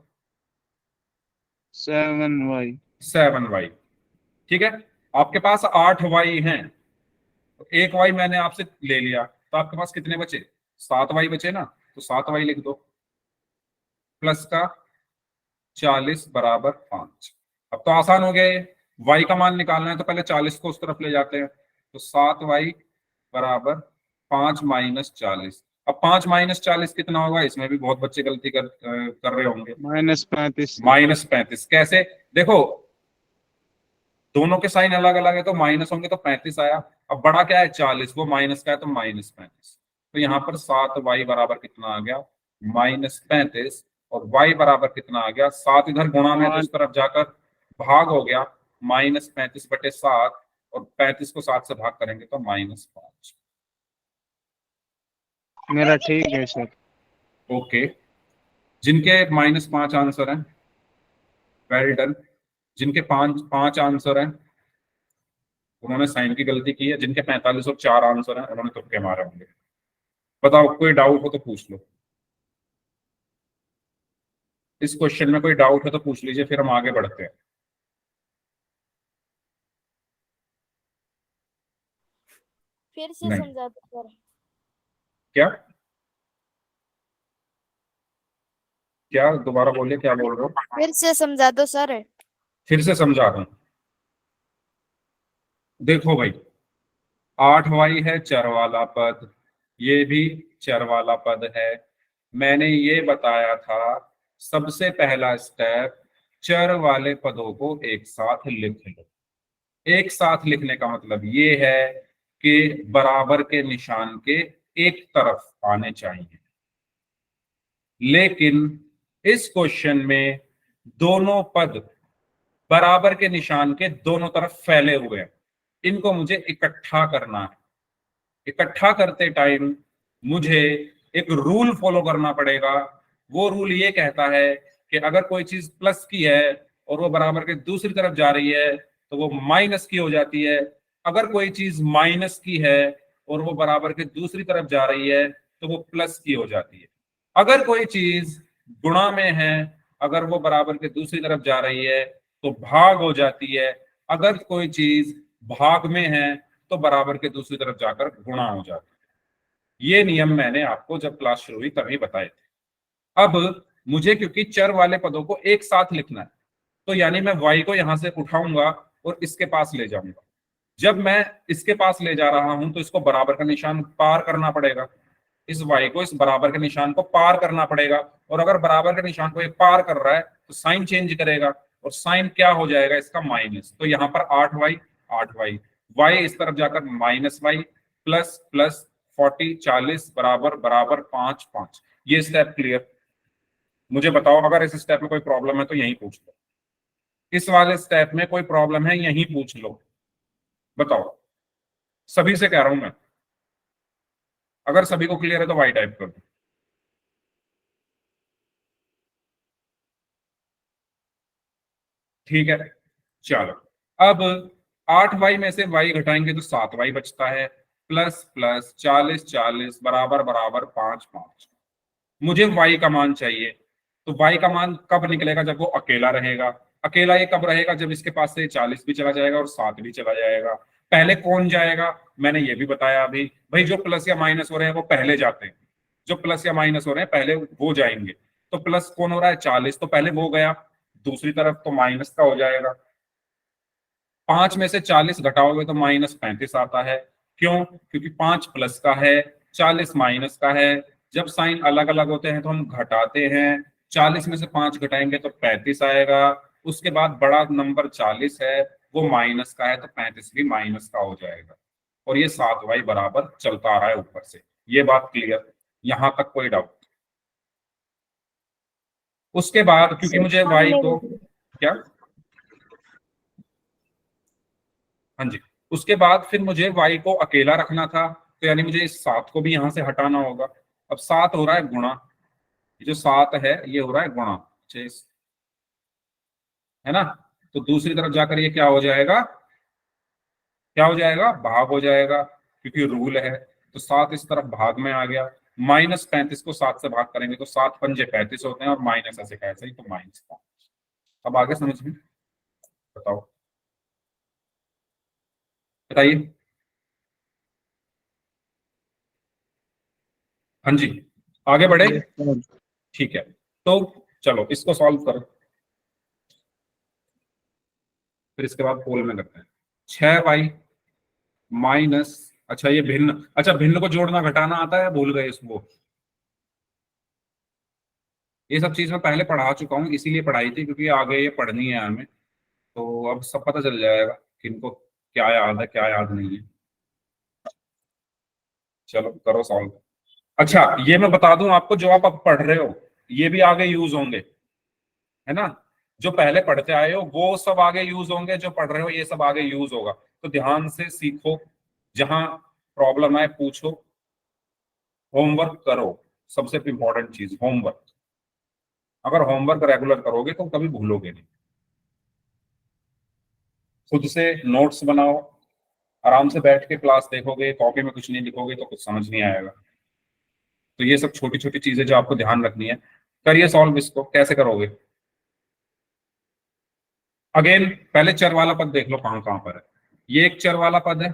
7Y। 7Y, ठीक है। आपके पास 8Y हैं, तो एक y मैंने आपसे ले लिया, तो आपके पास कितने बचे? 7Y बचे ना, तो 7Y लिख दो। प्लस का 40 बराबर 5। अब तो आसान हो गया ये। y का मान निकालना है तो पहले 40 को उस तरफ ले जाते हैं, तो 7Y बराबर 5 -40। अब 5 -40 कितना होगा? इसमें भी बहुत बच्चे गलती कर रहे होंगे। -35। -35 कैसे? देखो दोनों के साइन अलग अलग है, तो माइनस होंगे तो 35 आया। अब बड़ा क्या है? 40, वो माइनस का है तो -35। तो यहाँ पर 7Y बराबर कितना आ गया? -35। और y बराबर कितना आ गया? 7 इधर गुणा में तो इस तरफ जाकर भाग हो गया, -35/7 और 35 को 7 से भाग करेंगे तो -5। मेरा ठीक है सर। ओके, जिनके -5 आंसर हैं वेल डन, जिनके 5 आंसर हैं उन्होंने साइन की गलती की है, जिनके 45 और 4 आंसर हैं उन्होंने तुक्के मारे होंगे। बताओ, कोई डाउट हो तो पूछ लो, इस क्वेश्चन में कोई डाउट है तो पूछ लीजिए, फिर हम आगे बढ़ते हैं। फिर से नहीं, समझा दो सर। क्या क्या दोबारा बोलिए, क्या बोल रहे हो? फिर से समझा दो सर। फिर से समझा दूं। देखो भाई, 8y है चर वाला पद, ये भी चर वाला पद है। मैंने ये बताया था सबसे पहला स्टेप, चर वाले पदों को एक साथ लिख लो। एक साथ लिखने का मतलब ये है कि बराबर के निशान के एक तरफ आने चाहिए, लेकिन इस क्वेश्चन में दोनों पद बराबर के निशान के दोनों तरफ फैले हुए हैं, इनको मुझे इकट्ठा करना है। इकट्ठा करते टाइम मुझे एक रूल फॉलो करना पड़ेगा। वो रूल ये कहता है कि अगर कोई चीज प्लस की है और वो बराबर के दूसरी तरफ जा रही है तो वो माइनस की हो जाती है। अगर कोई चीज माइनस की है और वो बराबर के दूसरी तरफ जा रही है तो वो प्लस की हो जाती है। अगर कोई चीज गुणा में है, अगर वो बराबर के दूसरी तरफ जा रही है तो भाग हो जाती है। अगर कोई चीज भाग में है तो बराबर के दूसरी तरफ जाकर गुणा हो जाती है। ये नियम मैंने आपको जब क्लास शुरू हुई तभी बताए थे। अब मुझे क्योंकि चर वाले पदों को एक साथ लिखना है, तो यानी मैं y को यहां से उठाऊंगा और इसके पास ले जाऊंगा। जब मैं इसके पास ले जा रहा हूं तो इसको बराबर का निशान पार करना पड़ेगा, इस y को इस बराबर के निशान को पार करना पड़ेगा। और अगर बराबर के निशान को ये पार कर रहा है तो साइन चेंज करेगा, और साइन क्या हो जाएगा इसका, माइनस। तो यहाँ पर 8y 8y, y इस तरफ जाकर -y, प्लस प्लस 40 40 बराबर बराबर 5 5। ये स्टेप क्लियर? मुझे बताओ, अगर इस स्टेप में कोई प्रॉब्लम है तो यही पूछ लो। इस वाले स्टेप में कोई प्रॉब्लम है यही पूछ लो, बताओ। सभी से कह रहा हूं मैं, अगर सभी को क्लियर है तो वाई टाइप कर दो। ठीक है, चलो। अब 8y में से y घटाएंगे तो 7y बचता है, प्लस प्लस 40 40 बराबर बराबर 5 5। मुझे y का मान चाहिए, तो y का मान कब निकलेगा, जब वो अकेला रहेगा। अकेला ये कब रहेगा, जब इसके पास से 40 भी चला जाएगा और 7 भी चला जाएगा। पहले कौन जाएगा, मैंने ये भी बताया अभी भाई, जो प्लस या माइनस हो रहे हैं वो पहले जाते हैं। जो प्लस या माइनस हो रहे हैं पहले वो जाएंगे। तो प्लस कौन हो रहा है, 40, तो पहले वो गया, दूसरी तरफ तो माइनस का हो जाएगा। 5 में से 40 घटाओगे तो -35 आता है। क्यों? क्योंकि 5 प्लस का है, 40 माइनस का है। जब साइन अलग अलग होते हैं तो हम घटाते हैं। 40 में से 5 घटाएंगे तो 35 आएगा। उसके बाद बड़ा नंबर 40 है, वो माइनस का है, तो 35 भी माइनस का हो जाएगा। और ये 7y बराबर चलता आ रहा है ऊपर से। ये बात क्लियर? यहां तक कोई डाउट? उसके बाद क्योंकि मुझे y को क्या, हाँ जी, उसके बाद फिर मुझे y को अकेला रखना था, तो यानी मुझे इस 7 को भी यहां से हटाना होगा। अब 7 हो रहा है गुणा, ये जो 7 है ये हो रहा है गुणा 6, है ना। तो दूसरी तरफ जाकर ये क्या हो जाएगा, क्या हो जाएगा, भाग हो जाएगा, क्योंकि रूल है। तो 7 इस तरफ भाग में आ गया। -35 को 7 से भाग करेंगे तो 7 पंजे 35 होते हैं, और माइनस ऐसे कैसे ही, तो -5। अब आगे समझ में, बताओ, बताइए। हाँ जी, आगे बढ़े? ठीक है, तो चलो इसको सॉल्व करो, फिर इसके बाद पोल में करते हैं। 6y माइनस, अच्छा ये भिन्न, अच्छा भिन्न को जोड़ना घटाना आता है, भूल गए इसको। ये सब चीज मैं पहले पढ़ा चुका हूँ, इसीलिए पढ़ाई थी, क्योंकि आगे ये पढ़नी है हमें, तो अब सब पता चल जाएगा कि इनको क्या याद है क्या याद नहीं है। चलो करो सॉल्व। अच्छा ये मैं बता दूं आपको, जो आप अब पढ़ रहे हो ये भी आगे यूज होंगे, है ना। जो पहले पढ़ते आए हो वो सब आगे यूज होंगे, जो पढ़ रहे हो ये सब आगे यूज होगा। तो ध्यान से सीखो, जहां प्रॉब्लम आए पूछो, होमवर्क करो। सबसे इंपॉर्टेंट चीज होमवर्क। अगर होमवर्क रेगुलर करोगे तो कभी भूलोगे नहीं। खुद से नोट्स बनाओ, आराम से बैठ के क्लास देखोगे, कॉपी में कुछ नहीं लिखोगे तो कुछ समझ नहीं आएगा। तो ये सब छोटी छोटी चीजें जो आपको ध्यान रखनी है। करिए सॉल्व। इसको कैसे करोगे? अगेन पहले चर वाला पद देख लो कहां कहां पर है। ये एक चर वाला पद है,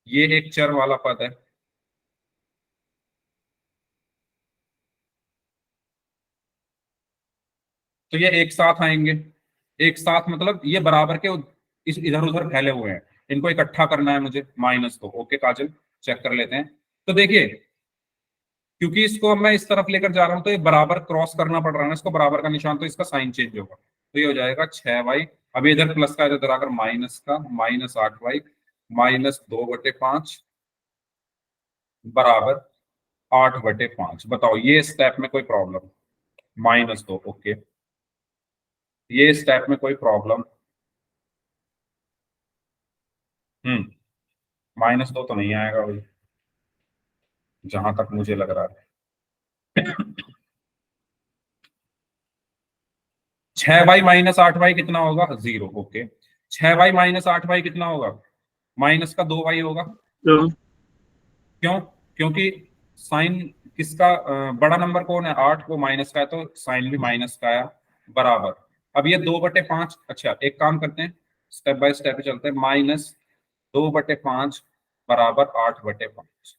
ये एक चर वाला पद है, तो ये एक साथ आएंगे। एक साथ मतलब ये बराबर के इस इधर उधर फैले हुए हैं, इनको इकट्ठा करना है मुझे, माइनस को। ओके काजल, चेक कर लेते हैं। तो देखिए, क्योंकि इसको अब मैं इस तरफ लेकर जा रहा हूं तो ये बराबर क्रॉस करना पड़ रहा है ना इसको, बराबर का निशान, तो इसका साइन चेंज होगा। तो ये हो जाएगा 6y। अब इधर प्लस का इधर आकर माइनस का, -8y -2/5 बराबर 8/5। बताओ ये स्टेप में कोई प्रॉब्लम? -2। ओके, ये स्टेप में कोई प्रॉब्लम? -2 तो नहीं आएगा भाई, जहां तक मुझे लग रहा है। 6y -8y कितना होगा? 0। ओके, 6y -8y कितना होगा? माइनस का 2y होगा। तो क्यों? क्योंकि साइन किसका बड़ा नंबर कौन है? 8, को माइनस का है तो साइन भी माइनस का है, बराबर। अब ये 2/5। अच्छा एक काम करते हैं, स्टेप बाय स्टेप चलते हैं। -2/5 बराबर 8/5।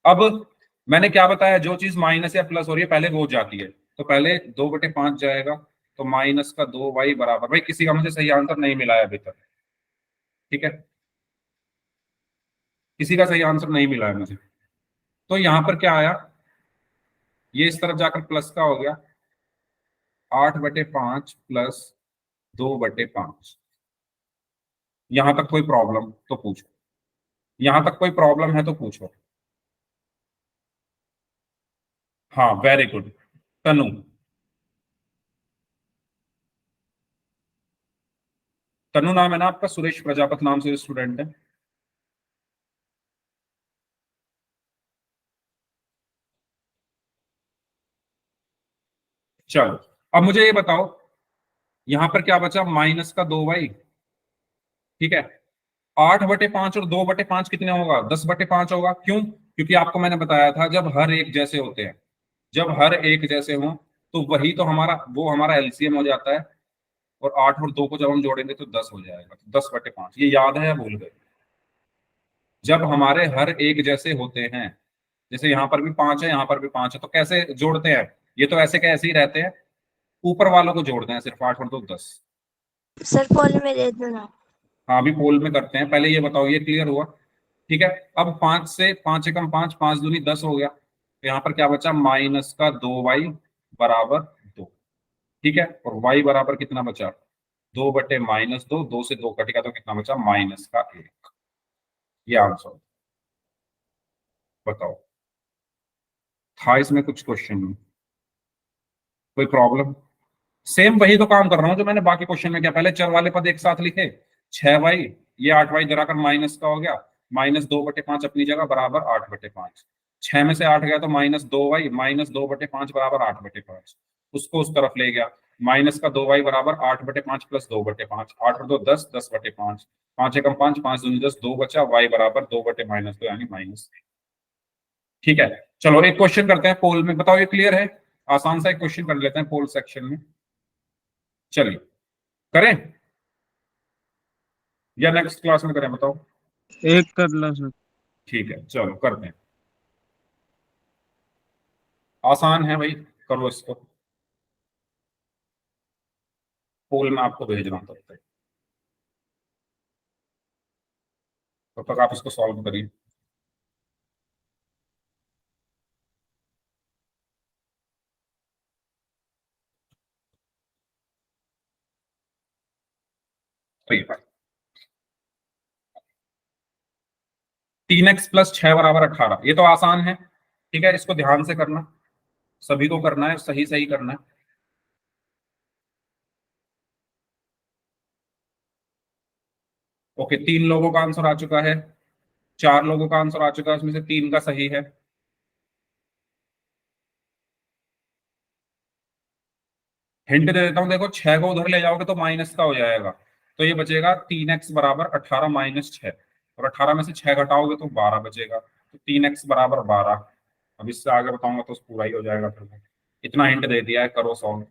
अब मैंने क्या बताया, जो चीज माइनस या प्लस हो रही है पहले वो जाती है, तो पहले 2/5 जाएगा, तो माइनस का 2y बराबर। भाई किसी का मुझे सही आंसर नहीं मिला है अभी तक, ठीक है? किसी का सही आंसर नहीं मिला है मुझे। तो यहां पर क्या आया, ये इस तरफ जाकर प्लस का हो गया, 8/5 प्लस 2/5। यहां तक कोई प्रॉब्लम तो पूछो, यहां तक कोई प्रॉब्लम है तो पूछो। हाँ वेरी गुड तनु। तनु नाम है ना आपका? सुरेश प्रजापत नाम से स्टूडेंट है। चलो अब मुझे ये बताओ, यहां पर क्या बचा? माइनस का 2y, ठीक है? 8/5 और 2/5 कितने होगा? 10/5 होगा। क्यों? क्योंकि आपको मैंने बताया था जब हर एक जैसे होते हैं, जब हर एक जैसे हों तो वही तो हमारा, वो हमारा एलसीएम हो जाता है। और 8 और 2 को जब हम जोड़ेंगे तो 10 हो जाएगा, तो 10/5। ये याद है या भूल गए? जब हमारे हर एक जैसे होते हैं, जैसे यहाँ पर भी 5 है, यहाँ पर भी 5 है, तो कैसे जोड़ते हैं? ये तो ऐसे के ऐसे ही रहते हैं, ऊपर वालों को जोड़ते हैं सिर्फ, 8 और 2 10। सर पोल में दे दो ना। हाँ अभी पोल में करते हैं, पहले ये बताओ, ये क्लियर हुआ? ठीक है। अब 5 से 5 एकम 5, 5 दूनी 10 हो गया, तो यहाँ पर क्या बचा? माइनस का 2y बराबर 2, ठीक है? और y बराबर कितना बचा? 2/-2, 2 से 2 कटेगा तो कितना बचा? -1। ये आंसर। बताओ, था इसमें कुछ क्वेश्चन में कोई प्रॉब्लम? सेम वही तो काम कर रहा हूं जो मैंने बाकी क्वेश्चन में किया। पहले चर वाले पद एक साथ लिखे, 6y, ये 8y जराकर माइनस का हो गया, -2/5 अपनी जगह बराबर 8/5। 6 में से 8 गया तो -2y, -2/5 बराबर 8/5। उसको उस तरफ ले गया, माइनस का 2y बराबर 8/5 प्लस 2/5। 8 और 2 10, 10/5। 5 एकम 5, 5 दूनी 10, 2 बचा, y बराबर 2/-2 यानी -1। ठीक है। चलो एक क्वेश्चन करते हैं पोल में, बताओ ये क्लियर है? आसान सा एक क्वेश्चन कर लेते हैं पोल सेक्शन में। चलिए करें या नेक्स्ट क्लास में करें, बताओ? एक कर लो सर। ठीक है चलो करते हैं। आसान है भाई, करो इसको। पोल में आपको भेज रहा हूं, तब तक आप इसको सॉल्व करिए। तो ये 3x प्लस 6 बराबर 18, ये तो आसान है, ठीक है, इसको ध्यान से करना, सभी को करना है, सही सही करना है। ओके, 3 लोगों का आंसर आ चुका है, 4 लोगों का आंसर आ चुका है, उसमें से 3 का सही है। हिंट दे देता हूं, देखो 6 को उधर ले जाओगे तो माइनस का हो जाएगा, तो ये बचेगा 3x बराबर 18 माइनस 6, और 18 में से 6 घटाओगे तो 12 बचेगा, तो 3x बराबर 12। अब इससे आगे बताऊंगा तो पूरा ही हो जाएगा फिर। इतना हिंट दे दिया है, करो सॉल्व।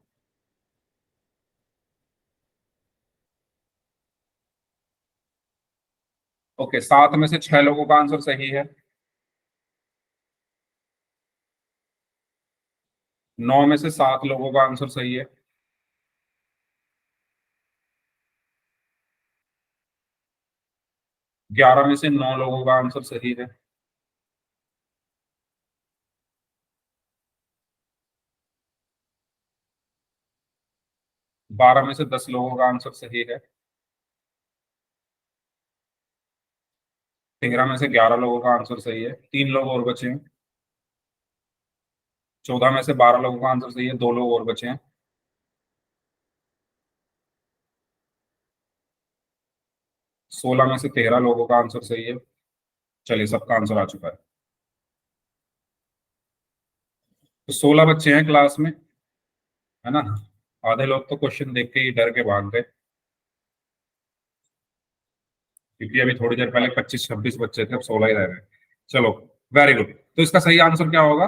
ओके, 7 में से 6 लोगों का आंसर सही है, 9 में से 7 लोगों का आंसर सही है, 11 में से 9 लोगों का आंसर सही है, 12 में से 10 लोगों का आंसर सही है, 13 में से 11 लोगों का आंसर सही है, 3 लोग और बचे हैं, 14 में से 12 लोगों का आंसर सही है, 2 लोग और बचे हैं, 16 में से 13 लोगों का आंसर सही है। चलिए, सबका आंसर आ चुका है, तो 16 बच्चे हैं क्लास में, है ना। आधे लोग तो क्वेश्चन देख के ही डर के भाग गए, क्योंकि अभी थोड़ी देर पहले 25-26 बच्चे थे, अब 16 ही रह गए। चलो, वेरी गुड। तो इसका सही आंसर क्या होगा?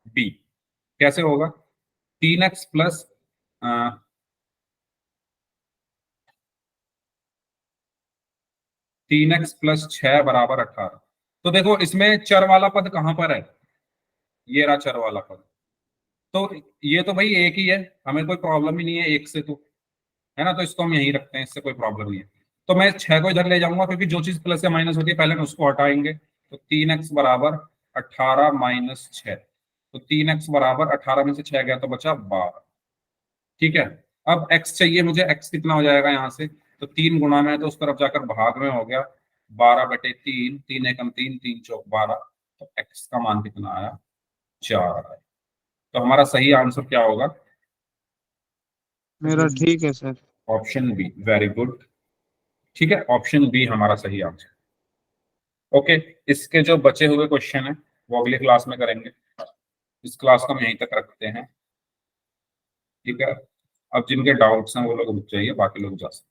बी। कैसे होगा? 3x प्लस 3x प्लस 6 बराबर 18। तो देखो, इसमें चर वाला पद कहां पर है? ये रहा चर वाला पद, तो ये तो भाई एक ही है, हमें कोई प्रॉब्लम ही नहीं है एक से, तो है ना, तो इसको हम यहीं रखते हैं, इससे कोई प्रॉब्लम नहीं है। तो मैं 6 को इधर ले जाऊंगा, क्योंकि जो चीज प्लस या माइनस होती है पहले हम उसको हटाएंगे। तो 3x बराबर 18 माइनस 6, तो 3x बराबर 18 में से 6 गया तो बचा 12। ठीक है, अब x चाहिए मुझे, x कितना हो जाएगा यहाँ से? तो 3 गुणा में है तो उस तरफ जाकर भाग में हो गया, 12/3, 3 एकम 3, 3 चौक 12, तो x का मान कितना आया? 4 आया। तो हमारा सही आंसर क्या होगा? मेरा ठीक है sir. Option B. Very good, ठीक है, ऑप्शन बी हमारा सही आंसर। ओके, इसके जो बचे हुए क्वेश्चन है वो अगली क्लास में करेंगे, इस क्लास को हम यहीं तक रखते हैं, ठीक है। अब जिनके डाउट्स हैं वो लोग रुक जाइए, बाकी लोग जा सकते हैं।